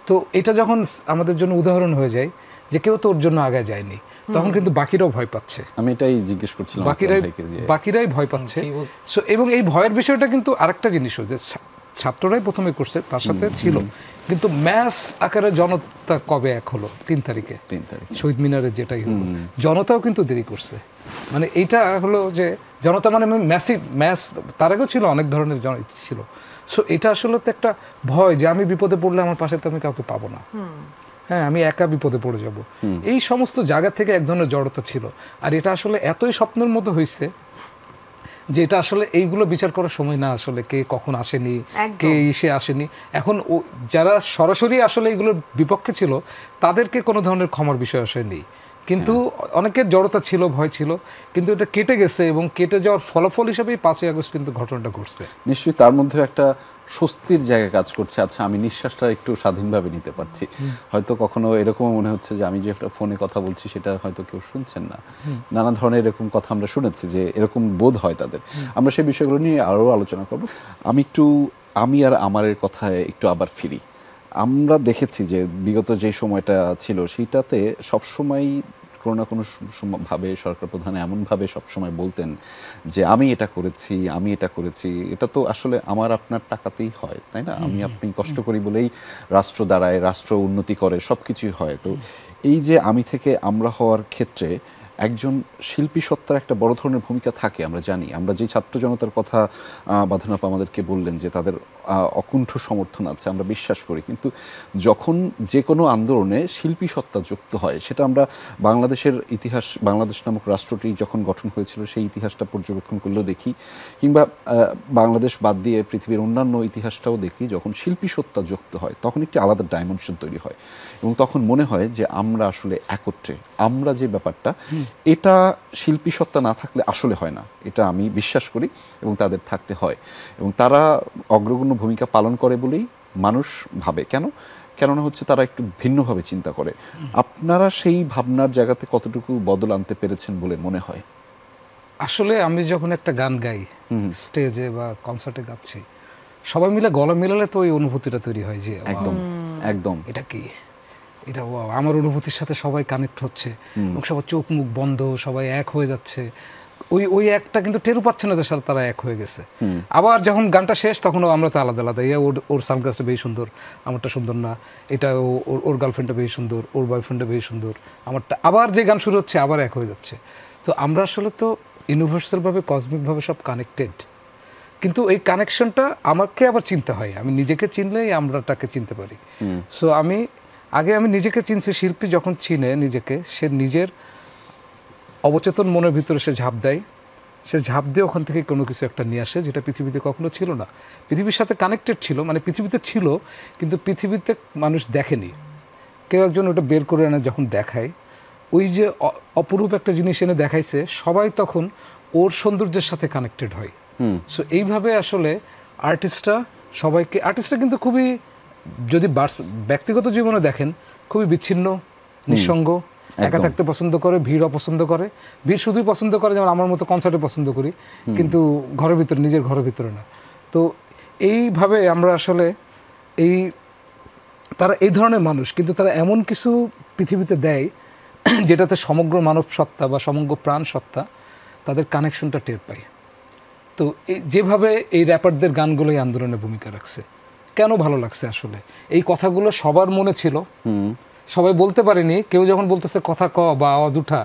S3: তো এটা যখন আমাদের জন্য উদাহরণ হয়ে যায় যে কেউ তো ওর জন্য আগে যায়নি, তখন কিন্তু বাকিরাও ভয় পাচ্ছে।
S1: আমি এটাই জিজ্ঞেস করছিলাম,
S3: বাকিরাই ভয় পাচ্ছে। এবং এই ভয়ের বিষয়টা কিন্তু আরেকটা জিনিস, যে ছাত্ররাই প্রথমে করছে, তার সাথে ছিল কিন্তু ম্যাস আকারে জনতা কবে এক হলো 3 তারিখে শহীদ মিনারের যেটাই হলো, জনতাও কিন্তু দেরি করছে। মানে এইটা হলো যে জনতা মানে ম্যাস, তার আগেও ছিল অনেক ধরনের ছিল। সো এটা আসলে তো একটা ভয় যে আমি বিপদে পড়লে আমার পাশে তো আমি কাউকে পাবো না, হ্যাঁ, আমি একা বিপদে পড়ে যাব। এই সমস্ত জায়গা থেকে এক ধরনের জড়তা ছিল। আর এটা আসলে এতই স্বপ্নের মতো হয়েছে যে এটা আসলে এইগুলো বিচার করার সময় না, আসলে কে কখন আসেনি, কে এসে আসেনি। এখন যারা সরাসরি আসলে এইগুলোর বিপক্ষে ছিল তাদেরকে কোনো ধরনের ক্ষমার বিষয় আসলে নেই, কিন্তু অনেকের জড়তা ছিল, ভয় ছিল, কিন্তু এটা কেটে গেছে এবং কেটে যাওয়ার ফলাফল হিসেবেই 5ই আগস্ট কিন্তু ঘটনাটা ঘটছে।
S1: নিশ্চয়ই তার মধ্যে একটা স্বস্তির জায়গা কাজ করছে। আচ্ছা, আমি নিঃশ্বাসটা একটু স্বাধীনভাবে নিতে পারছি। হয়তো কখনো এরকমও মনে হচ্ছে যে আমি যে একটা ফোনে কথা বলছি সেটা হয়তো কেউ শুনছেন না। নানা ধরনের এরকম কথা আমরা শুনেছি যে এরকম বোধ হয় তাদের। আমরা সেই বিষয়গুলো নিয়ে আরও আলোচনা করব। আমি আর আমারের কথায় একটু আবার ফিরি। আমরা দেখেছি যে বিগত যে সময়টা ছিল সেইটাতে সবসময় কোনো না কোনো ভাবে সরকার প্রধান এমনভাবে সবসময় বলতেন যে আমি এটা করেছি। এটা তো আসলে আমার আপনার টাকাতেই হয়, তাই না? আমি আপনি কষ্ট করি বলেই রাষ্ট্র দাঁড়ায়, রাষ্ট্র উন্নতি করে, সব কিছুই হয়। তো এই যে আমি থেকে আমরা হওয়ার ক্ষেত্রে একজন শিল্পী সত্তার একটা বড় ধরনের ভূমিকা থাকে, আমরা জানি। আমরা যে ছাত্র জনতার কথা বাঁধন আপা আমাদেরকে বললেন যে তাদের অকুণ্ঠ সমর্থন আছে, আমরা বিশ্বাস করি। কিন্তু যখন যে কোনো আন্দোলনে শিল্পী সত্তা যুক্ত হয়, সেটা আমরা বাংলাদেশের ইতিহাস, বাংলাদেশ নামক রাষ্ট্রটি যখন গঠন হয়েছিল সেই ইতিহাসটা পর্যবেক্ষণ করলেও দেখি, কিংবা বাংলাদেশ বাদ দিয়ে পৃথিবীর অন্যান্য ইতিহাসটাও দেখি, যখন শিল্পী সত্তা যুক্ত হয় তখন একটি আলাদা ডাইমেনশন তৈরি হয় এবং তখন মনে হয় যে আমরা আসলে একত্রে, আমরা যে ব্যাপারটা, এটা শিল্পী সত্তা না থাকলে আসলে হয় না। এটা আমি বিশ্বাস করি এবং তাদের থাকতে হয় এবং তারা অগ্রগণ্য ভূমিকা পালন করে বলেই মানুষ ভাবে। কেননা হচ্ছে তারা একটু ভিন্নভাবে চিন্তা করে। আপনারা সেই ভাবনার জায়গাতে কতটুকু বদল আনতে পেরেছেন বলে মনে হয়?
S3: আসলে আমি যখন একটা গান গাই স্টেজে বা কনসার্টে গাচ্ছি, সবাই মিলে গলা মিলালে তো ওই অনুভূতিটা তৈরি হয় যে
S1: একদম একদম
S3: এটা কি, এটা wow, আমার অনুভূতির সাথে সবাই কানেক্ট হচ্ছে এবং সবার চোখ মুখ বন্ধ, সবাই এক হয়ে যাচ্ছে। ওই একটা কিন্তু টেরও পাচ্ছে না যে সাথে তারা এক হয়ে গেছে। আবার যখন গানটা শেষ তখনও আমরা তো আলাদা আলাদা, ওর সানগ্লাসটা বেশি সুন্দর, আমারটা সুন্দর না, এটা ওর গার্লফ্রেন্ডটা বেশি সুন্দর, ওর বয়ফ্রেন্ডটা বেশি সুন্দর, আমারটা। আবার যে গান শুরু হচ্ছে আবার এক হয়ে যাচ্ছে। তো আমরা আসলে তো ইউনিভার্সালভাবে কসমিকভাবে সব কানেক্টেড, কিন্তু এই কানেকশনটা আমাকে আবার চিনতে হয়। আমি নিজেকে চিনলেই আমরাটাকে চিনতে পারি। সো আমি নিজেকে চিনছি, শিল্পী যখন চিনে নিজেকে, সে নিজের অবচেতন মনের ভিতরে সে ঝাঁপ দেয়, সে ঝাঁপ দিয়ে ওখান থেকে কোনো কিছু একটা নিয়ে আসে যেটা পৃথিবীতে কখনো ছিল না। পৃথিবীর সাথে কানেক্টেড ছিল, মানে পৃথিবীতে ছিল কিন্তু পৃথিবীতে মানুষ দেখেনি। কেউ একজন ওটা বের করে এনে যখন দেখায়, ওই যে অপরূপ একটা জিনিস এনে দেখাইছে, সবাই তখন ওর সৌন্দর্যের সাথে কানেক্টেড হয়। সো এইভাবে আসলে আর্টিস্টরা কিন্তু খুবই, যদি ব্যক্তিগত জীবনে দেখেন, খুবই বিচ্ছিন্ন, নিঃসঙ্গ, একা থাকতে পছন্দ করে, ভিড় অপছন্দ করে। ভিড় শুধুই পছন্দ করে, যেমন আমার মতো কনসার্টে পছন্দ করি, কিন্তু ঘরের ভিতরে, নিজের ঘরের ভিতরে না। তো এইভাবে আমরা আসলে তারা এই ধরনের মানুষ, কিন্তু তারা এমন কিছু পৃথিবীতে দেয় যেটাতে সমগ্র মানব সত্তা বা সমগ্র প্রাণ সত্তা তাদের কানেকশনটা টের পায়। তো যেভাবে এই র্যাপারদের গানগুলোই আন্দোলনে ভূমিকা রাখছে, কেন ভালো লাগছে আসলে এই কথাগুলো সবার মনে ছিল, সবাই বলতে পারেনি। কেউ যখন বলতেছে কথা ক বা আওয়াজ উঠা,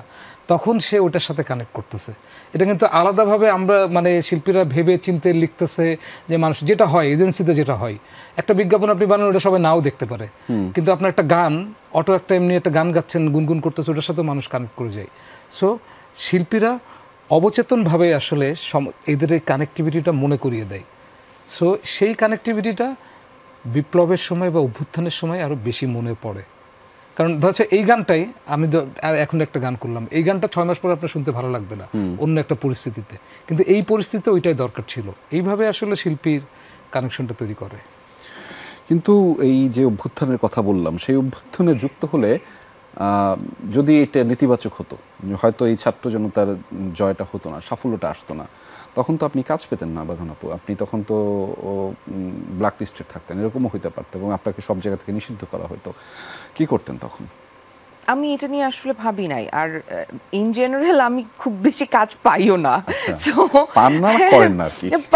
S3: তখন সে ওটার সাথে কানেক্ট করতেছে। এটা কিন্তু আলাদাভাবে আমরা মানে শিল্পীরা ভেবে চিন্তে লিখতেছে, যে মানুষ যেটা হয় এজেন্সিতে যেটা হয়, একটা বিজ্ঞাপন আপনি বানান, ওটা সবাই নাও দেখতে পারে, কিন্তু আপনার একটা গান, একটা এমনি একটা গান গাচ্ছেন, গুনগুন করতেছে, ওটার সাথেও মানুষ কানেক্ট করে যায়। সো শিল্পীরা অবচেতনভাবে আসলে এদের এই কানেক্টিভিটিটা মনে করিয়ে দেয়। সো সেই কানেক্টিভিটিটা বিপ্লবের সময় বা অভ্যুত্থানের সময় আরও বেশি মনে পড়ে। কারণ ধরছে এই গানটাই আমি এখন একটা গান করলাম, এই গানটা 6 মাস পরে আপনার শুনতে ভালো লাগবে না অন্য একটা পরিস্থিতিতে, কিন্তু এই পরিস্থিতিতে ওইটাই দরকার ছিল। এইভাবে আসলে শিল্পীর কানেকশনটা তৈরি করে।
S1: কিন্তু এই যে অভ্যুত্থানের কথা বললাম, সেই অভ্যুত্থানে যুক্ত হলে যদি এটা নেতিবাচক হতো, হয়তো এই ছাত্র জনতার জয়টা হতো না, সাফল্যটা আসতো না, তখন তো আপনি কাজ পেতেন না বাঁধন আপু, আপনি তখন তো ব্ল্যাক লিস্টেড থাকতেন, এরকমও হইতে পারতো এবং আপনাকে সব জায়গা থেকে নিষিদ্ধ করা হতো। কি করতেন তখন?
S4: আমি এটা নিয়ে আসলে ভাবি নাই, আর ইন জেনারেল আমি খুব বেশি কাজ পাইও না,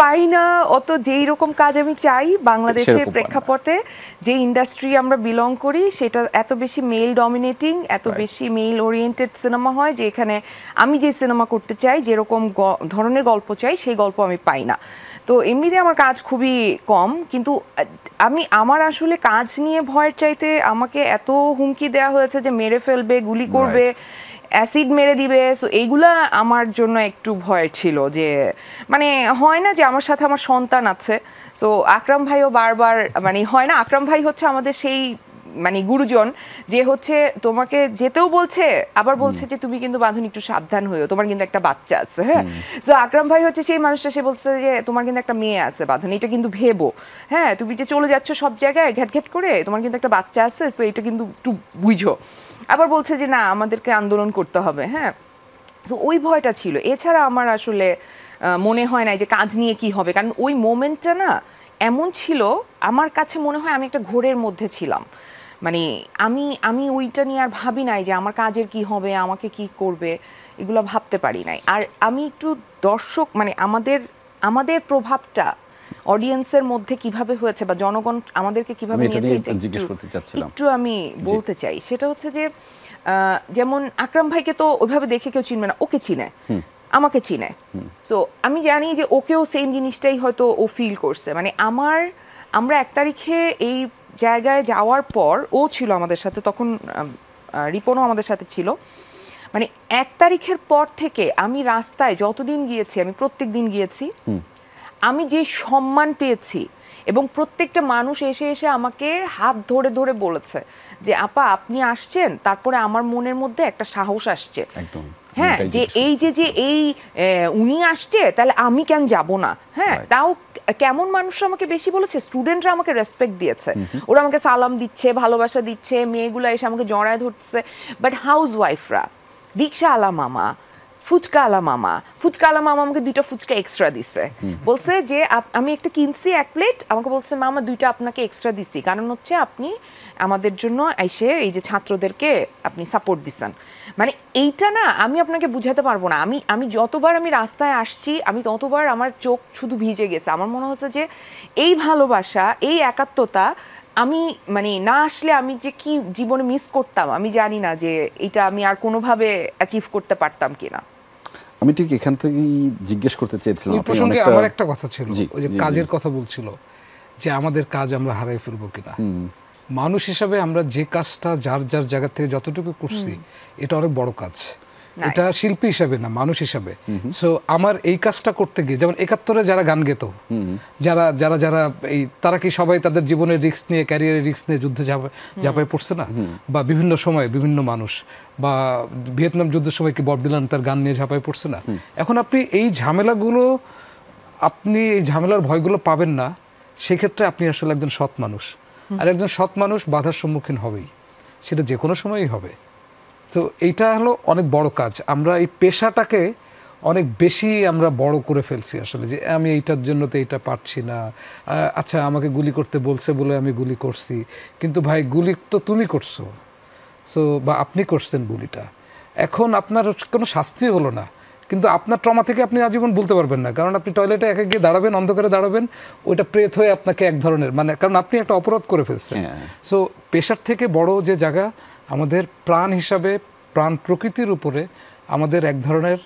S4: পাই না অত। যেই রকম কাজ আমি চাই বাংলাদেশের প্রেক্ষাপটে, যে ইন্ডাস্ট্রি আমরা বিলং করি, সেটা এত বেশি মেল ডমিনেটিং, এত বেশি মেল ওরিয়েন্টেড সিনেমা হয়, যে এখানে আমি যে সিনেমা করতে চাই, যেরকম ধরনের গল্প চাই, সেই গল্প আমি পাই না। তো এমনিতে আমার কাজ খুবই কম, কিন্তু আমার আসলে কাজ নিয়ে ভয়ের চাইতে আমাকে এত হুমকি দেওয়া হয়েছে যে মেরে ফেলবে, গুলি করবে, অ্যাসিড মেরে দিবে। সো এইগুলা আমার জন্য একটু ভয় ছিল, যে মানে হয় না যে আমার সাথে আমার সন্তান আছে। সো আকরাম ভাইও বারবার, মানে হয় না, আকরাম ভাই হচ্ছে আমাদের সেই মানে গুরুজন, যে হচ্ছে তোমাকে যেতেও বলছে, আবার বলছে যে তুমি কিন্তু বাঁধন একটু সাবধান হইও, তোমার কিন্তু একটা বাচ্চা আছে। হ্যাঁ, সো আকরাম ভাই হচ্ছে সেই মানুষটা, সে বলছে যে তোমার কিন্তু একটা মেয়ে আছে বাঁধন, এটা কিন্তু ভেবো, হ্যাঁ তুমি যে চলে যাচ্ছ সব জায়গায় ঘ্যাট ঘ্যাট করে, তোমার কিন্তু একটা বাচ্চা আছে, সো এটা কিন্তু একটু বুঝো। আবার বলছে যে না, আমাদেরকে আন্দোলন করতে হবে। হ্যাঁ, সো ওই ভয়টা ছিল। এছাড়া আমার আসলে মনে হয় না যে কাজ নিয়ে কি হবে, কারণ ওই মোমেন্টটা না এমন ছিল, আমার কাছে মনে হয় আমি একটা ঘোরের মধ্যে ছিলাম। মানে আমি ওইটা নিয়ে আর ভাবি নাই যে আমার কাজের কি হবে, আমাকে কি করবে, এগুলো ভাবতে পারি নাই। আর আমি একটু দর্শক, মানে আমাদের প্রভাবটা অডিয়েন্সের মধ্যে কিভাবে হয়েছে বা জনগণ আমাদেরকে কিভাবে নিয়েছে, একটু আমি বলতে চাই। সেটা হচ্ছে যে যেমন আকরাম ভাইকে তো ওইভাবে দেখে কেউ চিনবে না, ওকে চিনে, আমাকে চিনে। সো আমি জানি যে ওকেও সেম জিনিসটাই হয়তো ও ফিল করছে। মানে আমরা 1 তারিখে এই জায়গায় যাওয়ার পর ও ছিল আমাদের সাথে, তখন রিপনও আমাদের সাথে ছিল। মানে 1 তারিখের পর থেকে আমি রাস্তায় যতদিন গিয়েছি, আমি প্রত্যেক দিন গিয়েছি, আমি যে সম্মান পেয়েছি, এবং প্রত্যেকটা মানুষ এসে এসে আমাকে হাত ধরে ধরে বলেছে যে আপা আপনি আসছেন, তারপরে আমার মনের মধ্যে একটা সাহস আসছে। হ্যাঁ, যে এই উনি আসছে, তাহলে আমি কেন যাব না। হ্যাঁ, তাও কেমন মানুষরা আমাকে বেশি বলেছে, স্টুডেন্টরা আমাকে রেসপেক্ট দিয়েছে, ওরা আমাকে সালাম দিচ্ছে, ভালোবাসা দিচ্ছে, মেয়েগুলো এসে আমাকে জড়ায় ধরছে। বাট হাউস ওয়াইফরা, রিক্সা আলা মামা, ফুচকা আলা মামা আমাকে 2টা ফুচকা এক্সট্রা দিছে, বলছে যে আমি একটা কিনছি 1 প্লেট, আমাকে বলছে মামা 2টা আপনাকে এক্সট্রা দিছি, কারণ হচ্ছে আপনি আমাদের জন্য এসে এই যে ছাত্রদেরকে আপনি সাপোর্ট দিচ্ছেন, মানে এইটা না আমি আপনাকে বুঝাতে পারবো না। আমি যতবার আমি রাস্তায় আসছি আমি ততবার আমার চোখ শুধু ভিজে গেছে। আমার মনে হচ্ছে যে এই ভালোবাসা, এই একাত্মতা আমি মানে না আসলে আমি যে কি জীবনে মিস করতাম আমি জানি না যে এটা আমি আর কোনোভাবে অ্যাচিভ করতে পারতাম কিনা।
S1: আমি ঠিক এখান থেকেই জিজ্ঞেস করতে চেয়েছিলাম,
S3: এই
S1: আপনি
S3: প্রসঙ্গে
S1: অনেকটা-
S3: আমার একটা কথা ছিল,
S1: জি,
S3: ওই যে
S1: জি, জি।
S3: কাজের কথা বলছিল যে আমাদের কাজ আমরা হারাই ফেলবো কিনা। মানুষ হিসাবে আমরা যে কাজটা যার যার জায়গা থেকে যতটুকু করছি এটা অনেক বড় কাজ। এটা শিল্পী হিসাবে না, মানুষ হিসাবে। সো আমার এই কাজটা করতে গিয়ে, যেমন 71-এ যারা গান গেত, যারা যারা যারা এই তারা কি সবাই তাদের জীবনের রিস্ক নিয়ে, ক্যারিয়ারের রিস্ক নিয়ে যুদ্ধে ঝাঁপায় পড়ছে না? বা বিভিন্ন সময়ে বিভিন্ন মানুষ, বা ভিয়েতনাম যুদ্ধের সময় কি বব ডিলান তার গান নিয়ে ঝাঁপায় পড়ছে না? এখন আপনি এই ঝামেলাগুলো, আপনি এই ঝামেলার ভয়গুলো পাবেন না, সেক্ষেত্রে আপনি আসলে একজন সৎ মানুষ। আর একজন সৎ মানুষ বাধার সম্মুখীন হবেই, সেটা যে কোনো সময়ই হবে। তো এইটা হলো অনেক বড় কাজ। আমরা এই পেশাটাকে অনেক বেশি আমরা বড় করে ফেলছি আসলে, যে আমি এইটার জন্য তো এইটা পারছি না, আচ্ছা আমাকে গুলি করতে বলছে বলে আমি গুলি করছি, কিন্তু ভাই গুলি তো তুমি করছো, সো বা আপনি করছেন গুলিটা, এখন আপনার কোনো শাস্তি হলো না, কিন্তু আপনার ট্রমা থেকে আপনি আজীবন বলতে পারবেন না, কারণ আপনি টয়লেটে একা গিয়ে দাঁড়াবেন, অন্ধকারে দাঁড়াবেন, ওইটা প্রেত হয়ে আপনাকে এক ধরনের, মানে কারণ আপনি একটা অপরাধ করে ফেলছেন। সো পেশার থেকে বড় যে জায়গা আমাদের প্রাণ হিসাবে, প্রাণ প্রকৃতির উপরে আমাদের এক ধরনের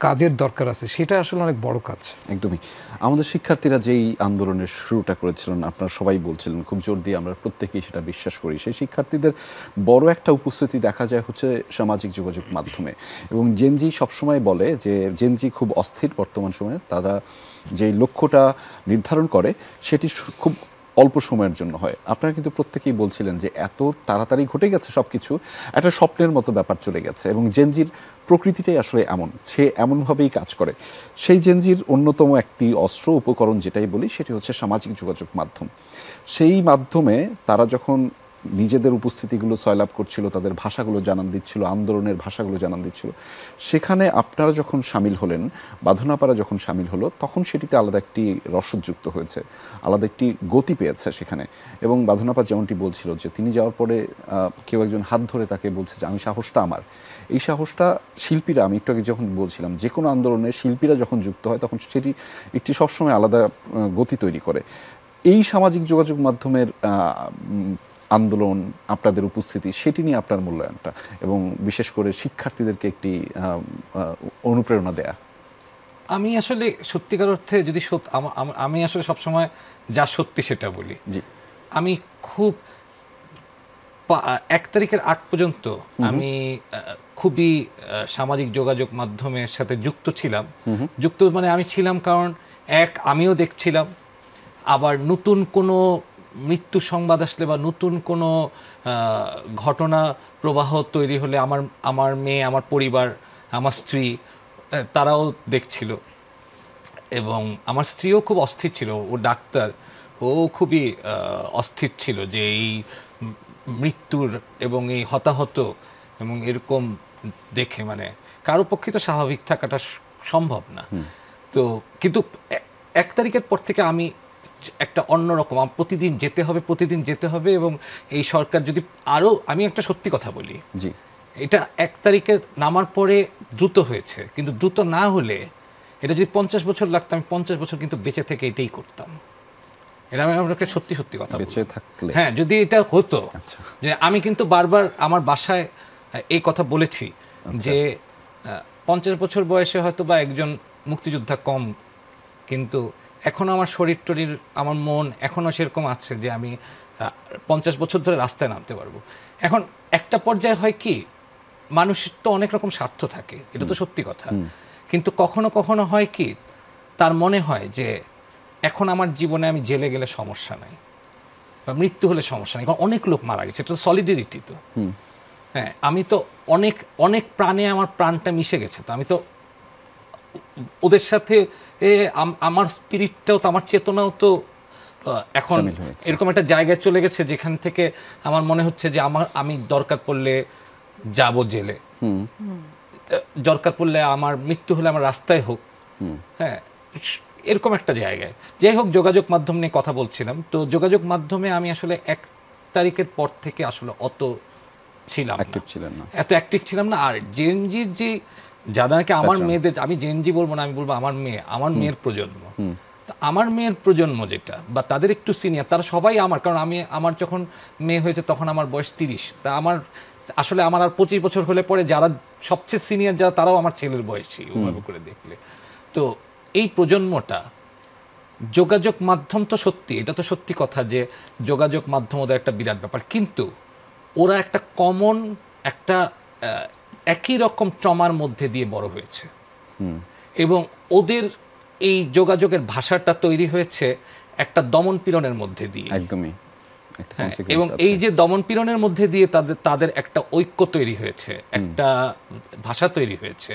S3: কাজের দরকার আছে, সেটা আসলে অনেক বড় কাজ।
S1: একদমই। আমাদের শিক্ষার্থীরা যেই আন্দোলনের শুরুটা করেছিলেন, আপনারা সবাই বলছিলেন, খুব জোর দিয়ে আমরা প্রত্যেকেই সেটা বিশ্বাস করি, সেই শিক্ষার্থীদের বড় একটা উপস্থিতি দেখা যায় হচ্ছে সামাজিক যোগাযোগ মাধ্যমে। এবং জেনজি সবসময় বলে যে জেনজি খুব অস্থির বর্তমান সময়ে, তারা যেই লক্ষ্যটা নির্ধারণ করে সেটি খুব অল্প সময়ের জন্য হয়। আপনারা কিন্তু প্রত্যেকেই বলছিলেন যে এত তাড়াতাড়ি ঘটে গেছে সব কিছু, একটা স্বপ্নের মতো ব্যাপার চলে গেছে। এবং জেনজির প্রকৃতিটাই আসলে এমন, সে এমনভাবেই কাজ করে। সেই জেনজির অন্যতম একটি অস্ত্র উপকরণ যেটাই বলি সেটি হচ্ছে সামাজিক যোগাযোগ মাধ্যম। সেই মাধ্যমে তারা যখন নিজেদের উপস্থিতিগুলো সয়লাভ করছিল, তাদের ভাষাগুলো জানান দিচ্ছিল, আন্দোলনের ভাষাগুলো জানান দিচ্ছিল, সেখানে আপনারা যখন সামিল হলেন, বাঁধনাপাড়া যখন সামিল হলো, তখন সেটিতে আলাদা একটি রসযুক্ত হয়েছে, আলাদা একটি গতি পেয়েছে সেখানে। এবং বাঁধনাপাড়া যেমনটি বলছিল যে তিনি যাওয়ার পরে কেউ একজন হাত ধরে তাকে বলছে যে আমি সাহসটা আমার, এই সাহসটা শিল্পীরা, আমি একটু আগে যখন বলছিলাম যে কোনো আন্দোলনে শিল্পীরা যখন যুক্ত হয় তখন সেটি একটি সবসময় আলাদা গতি তৈরি করে। এই সামাজিক যোগাযোগ মাধ্যমের আন্দোলন, আপনাদের উপস্থিতি, সেটি নিয়ে আপনার মূল্যায়নটা, এবং বিশেষ করে শিক্ষার্থীদেরকে একটি অনুপ্রেরণা দেয়া।
S2: আমি আসলে সত্যিকার অর্থে যদি আমি আসলে সবসময় যা সত্যি সেটা বলি।
S1: জি,
S2: আমি খুব 1 তারিখের আগ পর্যন্ত আমি খুবই সামাজিক যোগাযোগ মাধ্যমের সাথে যুক্ত ছিলাম। যুক্ত মানে আমি ছিলাম কারণ আমিও দেখছিলাম, আবার নতুন কোনো মৃত্যু সংবাদ আসলে বা নতুন কোনো ঘটনা প্রবাহ তৈরি হলে আমার মেয়ে, আমার পরিবার, আমার স্ত্রী তারাও দেখছিল। এবং আমার স্ত্রীও খুব অস্থির ছিল, ও ডাক্তার, ও খুবই অস্থির ছিল যে এই মৃত্যুর এবং এই হতাহত এবং এরকম দেখে, মানে কারো পক্ষে তো স্বাভাবিক থাকাটা সম্ভব না। তো কিন্তু 1 তারিখের পর থেকে আমি একটা অন্যরকম, প্রতিদিন যেতে হবে এবং এই সরকার যদি আরও, আমি একটা সত্যি কথা বলি,
S1: জি,
S2: এটা 1 তারিখের নামার পরে দ্রুত হয়েছে, কিন্তু দ্রুত না হলে এটা যদি 50 বছর লাগতো, আমি 50 বছর কিন্তু বেঁচে থেকে এটাই করতাম। এটা আমি আপনাকে সত্যি কথা
S1: বেঁচে থাকলে,
S2: হ্যাঁ, যদি এটা হতো।
S1: আচ্ছা,
S2: যে আমি কিন্তু বারবার আমার বাসায় এই কথা বলেছি যে 50 বছর বয়সে হয়তো বা একজন মুক্তিযোদ্ধা কম, কিন্তু এখন আমার শরীর টরীর, আমার মন এখনও সেরকম আছে যে আমি 50 বছর ধরে রাস্তায় নামতে পারবো। এখন একটা পর্যায়ে হয় কি, মানুষের তো অনেক রকম স্বার্থ থাকে, এটা তো সত্যি কথা, কিন্তু কখনো কখনো হয় কি, তার মনে হয় যে এখন আমার জীবনে আমি জেলে গেলে সমস্যা নাই, বা মৃত্যু হলে সমস্যা নেই, কারণ অনেক লোক মারা গেছে, এটা তো সলিডারিটি। তো হ্যাঁ, আমি তো অনেক প্রাণে আমার প্রাণটা মিশে গেছে, তো আমি তো ওদের সাথে আমার স্পিরিটটাও তো, আমার চেতনাও তো এখন এরকম একটা জায়গায় চলে গেছে যেখান থেকে আমার মনে হচ্ছে যে আমি দরকার পড়লে যাব জেলে, দরকার পড়লে আমার মৃত্যু হলে আমার রাস্তায় হোক। হ্যাঁ, এরকম একটা জায়গায়। যাই হোক, যোগাযোগ মাধ্যম নিয়ে কথা বলছিলাম, তো যোগাযোগ মাধ্যমে আমি আসলে 1 তারিখের পর থেকে আসলে অত ছিলাম
S1: অ্যাক্টিভ ছিলেন না।
S2: এত অ্যাক্টিভ ছিলাম না। আর জেনজির যে যারা নাকি আমার মেয়েদের, আমি জেনজি বলবো না, আমি বলবো আমার মেয়ের প্রজন্ম, আমার মেয়ের প্রজন্ম যেটা, বা তাদের একটু সিনিয়র, তারা সবাই আমার, কারণ আমার যখন মেয়ে হয়েছে তখন আমার বয়স 30, তা আমার আসলে আমার আর 25 বছর হলে পরে যারা সবচেয়ে সিনিয়র যারা, তারাও আমার ছেলের বয়সী ওভাবে করে দেখলে। তো এই প্রজন্মটা যোগাযোগ মাধ্যম, তো সত্যি, এটা তো সত্যি কথা যে যোগাযোগ মাধ্যম ওদের একটা বিরাট ব্যাপার, কিন্তু ওরা একটা কমন একটা একই রকম ট্রমার মধ্যে দিয়ে বড় হয়েছে, এবং ওদের এই যোগাযোগের ভাষাটা তৈরি হয়েছে একটা দমন পীড়নের মধ্যে দিয়ে,
S1: একদমই।
S2: এবং এই যে দমন পীড়নের মধ্যে দিয়ে তাদের একটা ঐক্য তৈরি হয়েছে, একটা ভাষা তৈরি হয়েছে।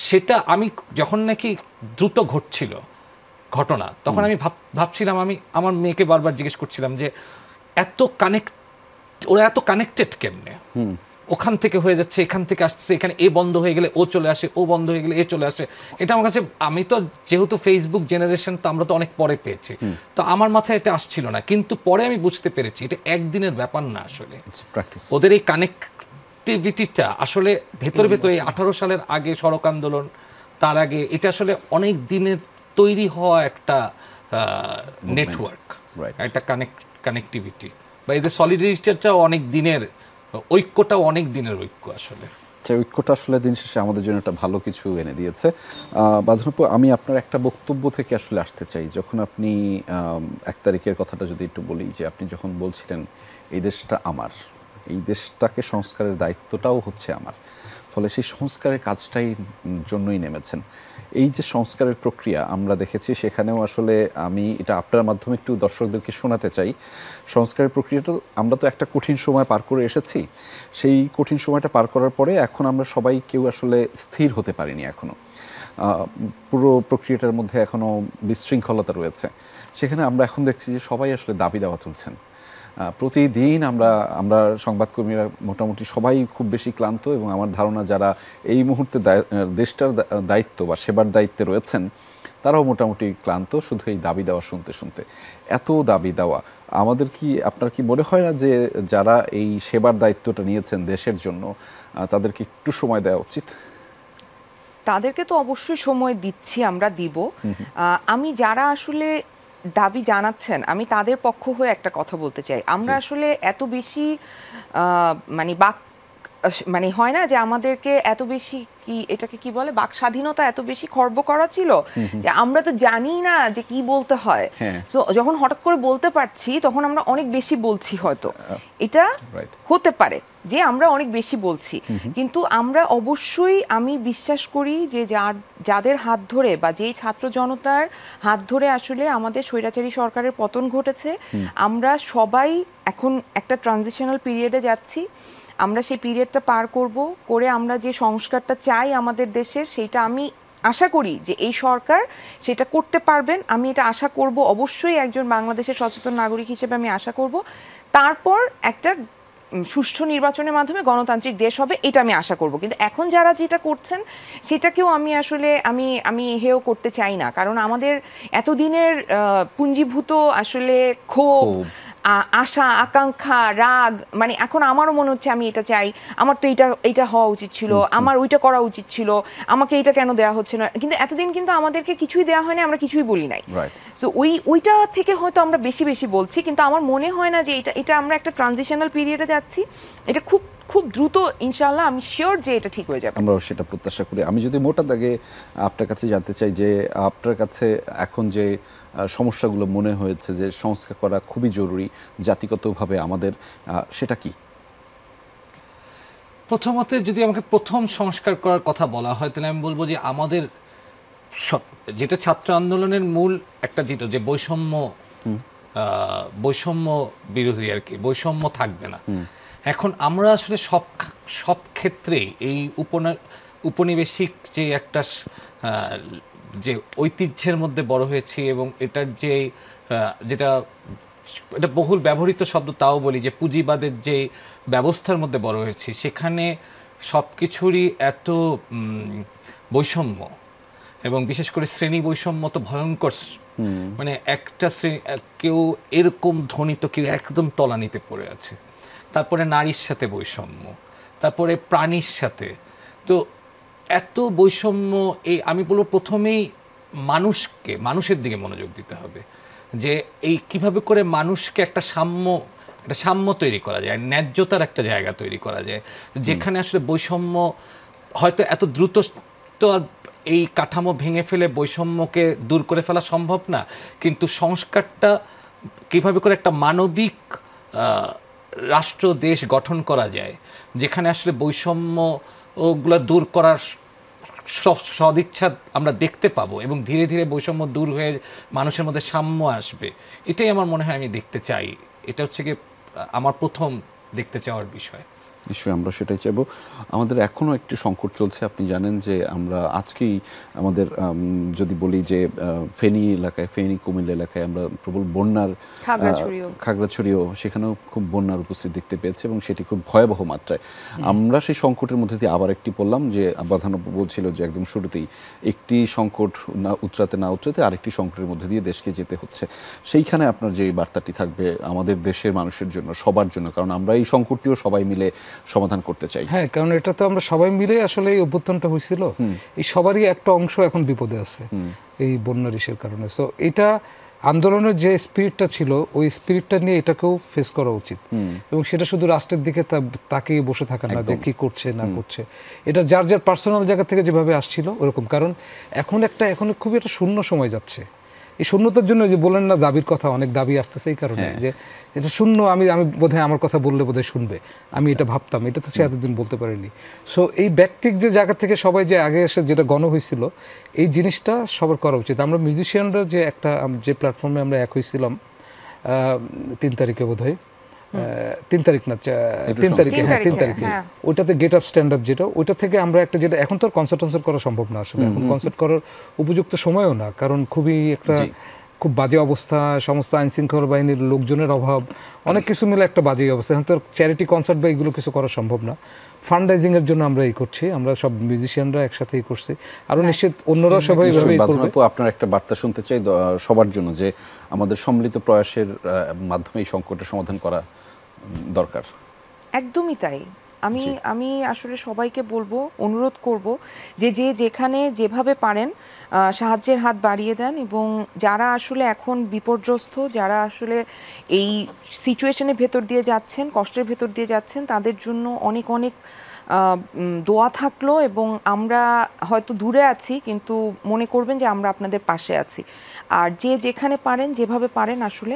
S2: সেটা আমি যখন নাকি দ্রুত ঘটছিল ঘটনা, তখন আমি ভাবছিলাম, আমি আমার মেয়েকে বারবার জিজ্ঞেস করছিলাম যে ওরা এত কানেক্টেড কেমনে, ওখান থেকে হয়ে যাচ্ছে, এখান থেকে আসছে, এখানে এ বন্ধ হয়ে গেলে ও চলে আসে, ও বন্ধ হয়ে গেলে এ চলে আসে। এটা আমার কাছে, আমি তো যেহেতু ফেসবুক জেনারেশন, তো আমরা তো অনেক পরে পেয়েছি, তো আমার মাথায় এটা আসছিল না, কিন্তু পরে আমি বুঝতে পেরেছি এটা একদিনের ব্যাপার না, আসলে ওদের এই কানেক্টিভিটিটা আসলে ভেতরে ভেতরে 18 সালের আগে সড়ক আন্দোলন, তার আগে এটা আসলে অনেক দিনের তৈরি হওয়া একটা নেটওয়ার্ক, একটা কানেক্টিভিটি, বা এই যে সলিডারিটিটাও অনেক দিনের, ঐক্যটাও অনেক দিনের ঐক্য আসলে।
S1: সেই ঐক্যটা আসলে দিন শেষে আমাদের জন্য একটা ভালো কিছু এনে দিয়েছে। বাঁধনপু, আমি আপনার একটা বক্তব্য থেকে আসলে আসতে চাই। যখন আপনি 1 তারিখের কথাটা যদি একটু বলি, যে আপনি যখন বলছিলেন এই দেশটা আমার, এই দেশটাকে সংস্কারের দায়িত্বটাও হচ্ছে আমার, ফলে সেই সংস্কারের কাজটাই জন্যই নেমেছেন। এই যে সংস্কারের প্রক্রিয়া আমরা দেখেছি, সেখানেও আসলে আমি এটা আপনার মাধ্যমে একটু দর্শকদেরকে শোনাতে চাই। সংস্কারের প্রক্রিয়াটা আমরা তো একটা কঠিন সময় পার করে এসেছি, সেই কঠিন সময়টা পার করার পরে এখন আমরা সবাই কেউ আসলে স্থির হতে পারিনি এখনও, পুরো প্রক্রিয়াটার মধ্যে এখনও বিশৃঙ্খলতা রয়েছে। সেখানে আমরা এখন দেখছি যে সবাই আসলে দাবি দাওয়া তুলছেন। প্রতিদিন আমরা সংবাদকর্মীরা মোটামুটি সবাই খুব বেশি ক্লান্ত, এবং আমার ধারণা যারা এই মুহূর্তে দেশটার দায়িত্ব বা সেবার দায়িত্বে রয়েছেন, তারাও মোটামুটি ক্লান্ত শুধু এই দাবি দেওয়া শুনতে শুনতে। এত দাবি দেওয়া, আপনার কি মনে হয় না যে যারা এই সেবার দায়িত্বটা নিয়েছেন দেশের জন্য, তাদেরকে একটু সময় দেওয়া উচিত?
S4: তাদেরকে তো অবশ্যই সময় দিচ্ছি, আমরা দিব। আমি যারা আসলে দাবি জানাচ্ছেন, আমি তাদের পক্ষ হয়ে একটা কথা বলতে চাই। আমরা আসলে এত বেশি মানে হয় না যে আমাদেরকে এত বেশি এটাকে কি বলে, বাক স্বাধীনতা এত বেশি খর্ব করা ছিল যে আমরা তো জানি না যে কি বলতে হয়। সো যখন হঠাৎ করে বলতে পারছি, তখন আমরা অনেক বেশি বলছি, হয়তো এটা হতে পারে যে আমরা অনেক বেশি বলছি, কিন্তু আমরা অবশ্যই, আমি বিশ্বাস করি যে যাদের হাত ধরে, বা যেই ছাত্র জনতার হাত ধরে আসলে আমাদের স্বৈরাচারী সরকারের পতন ঘটেছে, আমরা সবাই এখন একটা ট্রানজিশনাল পিরিয়ডে যাচ্ছি। আমরা সেই পিরিয়ডটা পার করে আমরা যে সংস্কারটা চাই আমাদের দেশের, সেইটা আমি আশা করি যে এই সরকার সেটা করতে পারবেন। আমি এটা আশা করব, অবশ্যই একজন বাংলাদেশের সচেতন নাগরিক হিসেবে আমি আশা করব। তারপর একটা সুষ্ঠু নির্বাচনের মাধ্যমে গণতান্ত্রিক দেশ হবে, এটা আমি আশা করব। কিন্তু এখন যারা যেটা করছেন, সেটাকেও আমি আসলে আমি হেয় করতে চাই না, কারণ আমাদের এতদিনের পুঞ্জীভূত আসলে ক্ষোভ, আশা, আকাঙ্ক্ষা, রাগ, মানে এখন আমারও মনে হচ্ছে আমি এটা চাই, আমার তো এইটা হওয়া উচিত ছিল, আমার ওইটা করা উচিত ছিল, আমাকে এইটা কেন দেওয়া হচ্ছে না। কিন্তু এতদিন কিন্তু আমাদেরকে কিছুই দেওয়া হয়নি, আমরা কিছুই বলি নাই। সো ওইটা থেকে হয়তো আমরা বেশি বেশি বলছি, কিন্তু আমার মনে হয় না যে এটা আমরা একটা ট্রানজিশনাল পিরিয়ডে যাচ্ছি। এটা খুব খুব দ্রুত, ইনশাআল্লাহ আমি শিওর যে এটা ঠিক হয়ে যাবে।
S1: আমরা সেটা প্রত্যাশা করি। আমি যদি মোটা দাগে আপনার কাছে জানতে চাই যে আপনার কাছে এখন যে সমস্যাগুলো মনে হয়েছে যে সংস্কার করা খুবই জরুরি জাতিগতভাবে আমাদের, সেটা কি?
S2: প্রথমত, যদি আমাকে প্রথম সংস্কার করার কথা বলা হয়, তাহলে আমি বলবো যে আমাদের যেটা ছাত্র আন্দোলনের মূল একটা যেটা, যে বৈষম্য বিরোধী আর কি, বৈষম্য থাকবে না। এখন আমরা আসলে সব ক্ষেত্রে এই উপনিবেশিক যে একটা যে ঐতিহ্যের মধ্যে বড় হয়েছি, এবং এটার যেটা বহুল ব্যবহৃত শব্দ, তাও বলি যে পুঁজিবাদের যে ব্যবস্থার মধ্যে বড় হয়েছি, সেখানে সব কিছুরই এত বৈষম্য, এবং বিশেষ করে শ্রেণী বৈষম্য তো ভয়ঙ্কর। মানে একটা শ্রেণী, কেউ এরকম ধনী তো কেউ একদম তলানিতে পড়ে আছে। তারপরে নারীর সাথে বৈষম্য, তারপরে প্রাণীর সাথে। তো এত বৈষম্য, এই আমি বলবো প্রথমেই মানুষের দিকে মনোযোগ দিতে হবে, যে এই কিভাবে করে মানুষকে একটা সাম্য তৈরি করা যায়, ন্যায্যতার একটা জায়গা তৈরি করা যায়, যেখানে আসলে বৈষম্য হয়তো এত দ্রুত তো আর এই কাঠামো ভেঙে ফেলে বৈষম্যকে দূর করে ফেলা সম্ভব না, কিন্তু সংস্কারটা কিভাবে করে একটা মানবিক রাষ্ট্র দেশ গঠন করা যায়, যেখানে আসলে বৈষম্য ওগুলো দূর করার সদিচ্ছা আমরা দেখতে পাবো এবং ধীরে ধীরে বৈষম্য দূর হয়ে মানুষের মধ্যে সাম্য আসবে। এটাই আমার মনে হয় আমি দেখতে চাই। এটা হচ্ছে কি আমার প্রথম দেখতে চাওয়ার বিষয়।
S1: নিশ্চয়ই আমরা সেটাই চাইব। আমাদের এখনও একটি সংকট চলছে, আপনি জানেন যে আমরা আজকেই আমাদের যদি বলি যে ফেনী এলাকায়, ফেনী কুমিল্লা এলাকায় আমরা প্রবল বন্যার, খাগড়াছড়িও সেখানেও খুব বন্যার উপস্থিতি দেখতে পেয়েছি এবং সেটি খুব ভয়াবহ মাত্রায়। আমরা সেই সংকটের মধ্যে দিয়ে আবার একটি পড়লাম, যে প্রধানমন্ত্রী বলছিল যে একদম শুরুতেই একটি সংকট না উতরাতে আরেকটি সংকটের মধ্যে দিয়ে দেশকে যেতে হচ্ছে। সেইখানে আপনার যে বার্তাটি থাকবে আমাদের দেশের মানুষের জন্য, সবার জন্য, কারণ আমরা এই সংকটটিও সবাই মিলে সমাধান করতে চাই।
S3: হ্যাঁ, কারণ এটা তো আমরা সবাই মিলে আসলে এই অভ্যুত্থানটা হয়েছিল, এই সবারই একটা অংশ এখন বিপদে আছে এই বন্যার ইসের কারণে। সো এটা আন্দোলনের যে স্পিরিটটা ছিল, ওই স্পিরিটটা নিয়ে এটাকেও ফেস করা উচিত এবং সেটা শুধু রাষ্ট্রের দিকে তাকিয়ে বসে থাকা না, যে কি করছে না করছে, এটা যার যার পার্সোনাল জায়গা থেকে যেভাবে আসছিল ওরকম। কারণ এখন খুবই একটা শূন্য সময় যাচ্ছে। এই শূন্যতার জন্য যে বলেন না দাবির কথা, অনেক দাবি আসতেছে এই কারণে যে এটা শূন্য। আমি বোধহয় আমার কথা বললে বোধহয় শুনবে, আমি এটা ভাবতাম, এটা তো সে এতদিন বলতে পারিনি। সো এই ব্যক্তিক যে জায়গা থেকে সবাই যে আগে এসে যেটা গণ হয়েছিল, এই জিনিসটা সবার করা উচিত। আমরা মিউজিশিয়ানরা যে প্ল্যাটফর্মে আমরা এক হয়েছিলাম 3 তারিখে বোধহয়, 3 তারিখে, হ্যাঁ 3 তারিখে, ওইটাতে গেট আপ স্ট্যান্ড আপ, যেটা ওইটা থেকে আমরা একটা, যেটা এখন তো কনসার্ট করা সম্ভব না আসলে, এখন কনসার্ট করার উপযুক্ত সময়ও না, কারণ খুবই একটা খুব বাজে অবস্থা, সমস্ত আইন শৃঙ্খলা বাহিনীর লোকজনের অভাব, অনেক কিছু মিলে একটা বাজে অবস্থা। এখন তো চ্যারিটি কনসার্ট বা এগুলো কিছু করা সম্ভব না। ফান্ডরাইজিং এর জন্য আমরা এই করছি, আমরা সব মিউজিশিয়ানরা একসাথেই করছি, আরো নিশ্চিত অন্যরা সবাই এইভাবেই করবে।
S1: আপনার একটা বার্তা শুনতে চাই সবার জন্য, যে আমাদের সম্মিলিত প্রয়াসের মাধ্যমে এই সংকটের সমাধান করা দরকার।
S4: একদমই তাই। আমি আসলে সবাইকে বলবো, অনুরোধ করব যে যেখানে যেভাবে পারেন সাহায্যের হাত বাড়িয়ে দেন, এবং যারা আসলে এখন বিপর্যস্ত, যারা আসলে এই সিচুয়েশনের ভেতর দিয়ে যাচ্ছেন, কষ্টের ভেতর দিয়ে যাচ্ছেন, তাদের জন্য অনেক অনেক দোয়া থাকলো। এবং আমরা হয়তো দূরে আছি, কিন্তু মনে করবেন যে আমরা আপনাদের পাশে আছি। আর যেখানে পারেন, যেভাবে পারেন, আসলে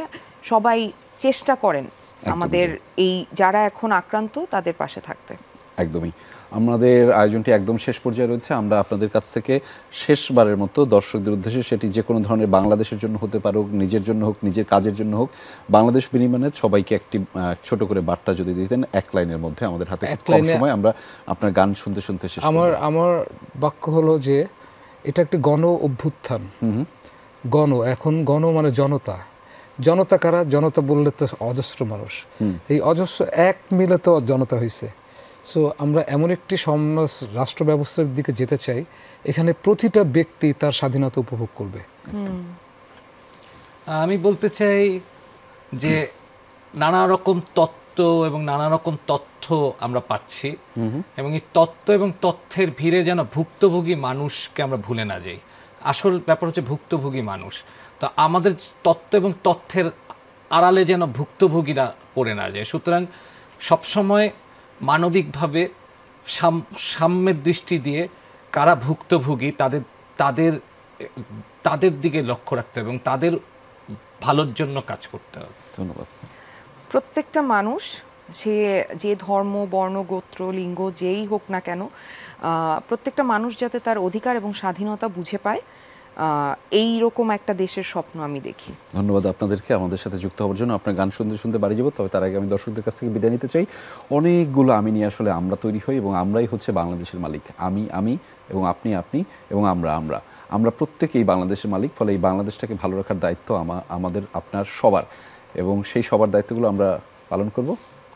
S4: সবাই চেষ্টা করেন আমাদের এই যারা এখন আক্রান্ত তাদের পাশে থাকতে।
S1: একদমই। আমাদের আয়োজনটি একদম শেষ পর্যায়ে রয়েছে। আমরা আপনাদের কাছ থেকে শেষবারের মতো দর্শকদের উদ্দেশ্যে, সেটি যে কোনো ধরনের বাংলাদেশের জন্য হতে পারে, নিজের জন্য হোক, নিজের কাজের জন্য হোক, বাংলাদেশ বিনিময়ে সবাইকে একটি ছোট করে বার্তা যদি দিতেন 1 লাইনের মধ্যে। আমাদের হাতে কম সময়, আমরা আপনার গান শুনতে শুনতে শেষ।
S3: আমার বাক্য হলো যে এটা একটি গণ অভ্যুত্থান। এখন গণ মানে জনতা কারা? জনতা বললে তো অজস্র মানুষ, এই অজস্র এক মিলে তো জনতা হয়েছে। সো আমরা এমন একটি সমাজ রাষ্ট্র ব্যবস্থার দিকে যেতে চাই, এখানে প্রতিটা ব্যক্তি তার স্বাধীনতা উপভোগ করবে।
S2: আমি বলতে চাই যে নানা রকম তত্ত্ব এবং নানা রকম তথ্য আমরা পাচ্ছি, এবং এই তত্ত্ব এবং তথ্যের ভিড়ে যেন ভুক্তভোগী মানুষকে আমরা ভুলে না যাই। আসল ব্যাপার হচ্ছে ভুক্তভোগী মানুষ। তো আমাদের তত্ত্ব এবং তথ্যের আড়ালে যেন ভুক্তভোগীরা পড়ে না যায়। সুতরাং সবসময় মানবিকভাবে সাম্যের দৃষ্টি দিয়ে কারা ভুক্তভোগী তাদের দিকে লক্ষ্য রাখতে হবে এবং তাদের ভালোর জন্য কাজ করতে হবে।
S1: ধন্যবাদ। প্রত্যেকটা
S4: মানুষ, সে যে ধর্ম, বর্ণ, গোত্র, লিঙ্গ যেই হোক না কেন, প্রত্যেকটা মানুষ যাতে তার অধিকার এবং স্বাধীনতা বুঝে পায়, এই রকম একটা দেশের স্বপ্ন আমি দেখি।
S1: ধন্যবাদ আপনাদেরকে আমাদের সাথে যুক্ত হওয়ার জন্য। আপনার গান শুনতে শুনতে বাড়ি যাব, তবে তার আগে আমি দর্শকদের কাছ থেকে বিদায় নিতে চাই। অনেকগুলো আমি নিয়ে আসলে আমরা তৈরি হই, এবং আমরাই হচ্ছে বাংলাদেশের মালিক। আমি এবং আপনি এবং আমরা প্রত্যেকেই বাংলাদেশের মালিক। ফলে এই বাংলাদেশটাকে ভালো রাখার দায়িত্ব আমাদের, আপনার সবার, এবং সেই সবার দায়িত্বগুলো আমরা পালন করব।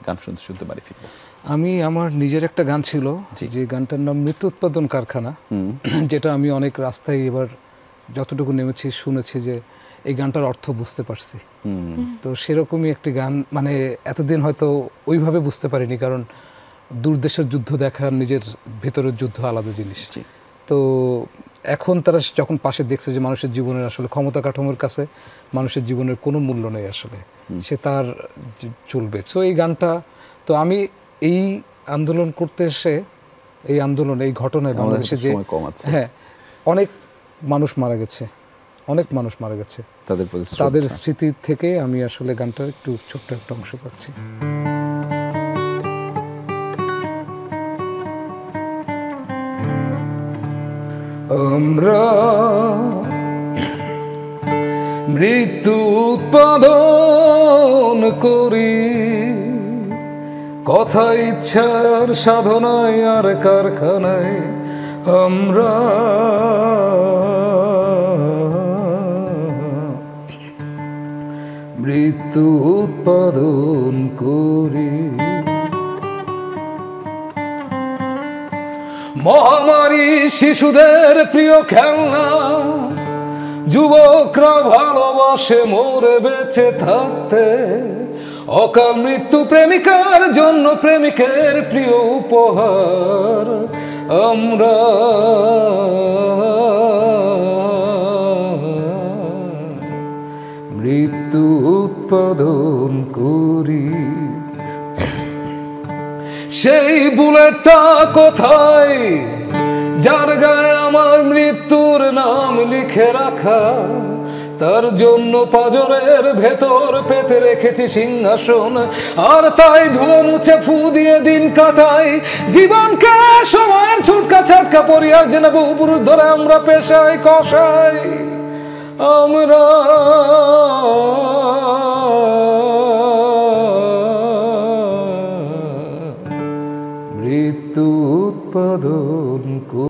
S1: গান শুনতে শুনতে বাড়ি ফিরবো।
S3: আমি আমার নিজের একটা গান ছিল, যে গানটার নাম মৃত্যু উৎপাদন কারখানা, যেটা আমি অনেক রাস্তায় এবার যতটুকু নেমেছি শুনেছি যে এই গানটার অর্থ বুঝতে পারছি। তো সেরকমই একটি গান, মানে এতদিন হয়তো ওইভাবে বুঝতে পারিনি, কারণ দূর দেশের যুদ্ধ দেখা, নিজের ভেতরের যুদ্ধ আলাদা জিনিস। তো এখন তারা যখন পাশে দেখছে যে মানুষের জীবনের আসলে ক্ষমতা কাঠামোর কাছে মানুষের জীবনের কোনো মূল্য নেই আসলে, সে তার চলবে। সো এই গানটা, তো আমি এই আন্দোলন করতে এসে, এই আন্দোলন, এই ঘটনায় বাংলাদেশে যে হ্যাঁ অনেক মানুষ মারা গেছে, অনেক মানুষ মারা গেছে, তাদের স্মৃতি থেকে আমি আসলে গানটার একটু ছোট্ট একটা অংশ পাচ্ছি। আমরা মৃত্যু উৎপাদন করি, কথা ইচ্ছার সাধনায় আর কারখানায় আমরা মৃত্যু উৎপাদন করি। মহামারী শিশুদের প্রিয় খেলনা, যুবকরা ভালোবাসে মরে বেঁচে থাকতে, অকাল মৃত্যু প্রেমিকার জন্য প্রেমিকের প্রিয় উপহার আমরা মৃত্যু উৎপাদন করি। সেই বুলেটটা কোথায় যার গায়ে আমার মৃত্যুর নাম লিখে রাখা, তার জন্য পাজরের ভেতর পেতে রেখেছি সিংহাসন, আর তাই ধুলো মুছে ফু দিয়ে দিন কাটাই জীবনকে সময়ের ছুটকা ছাটকা পরিয়া, যেন বহু পুরুষ ধরে আমরা পেশায় কষাই আমরা মৃত্যু উৎপাদন করি।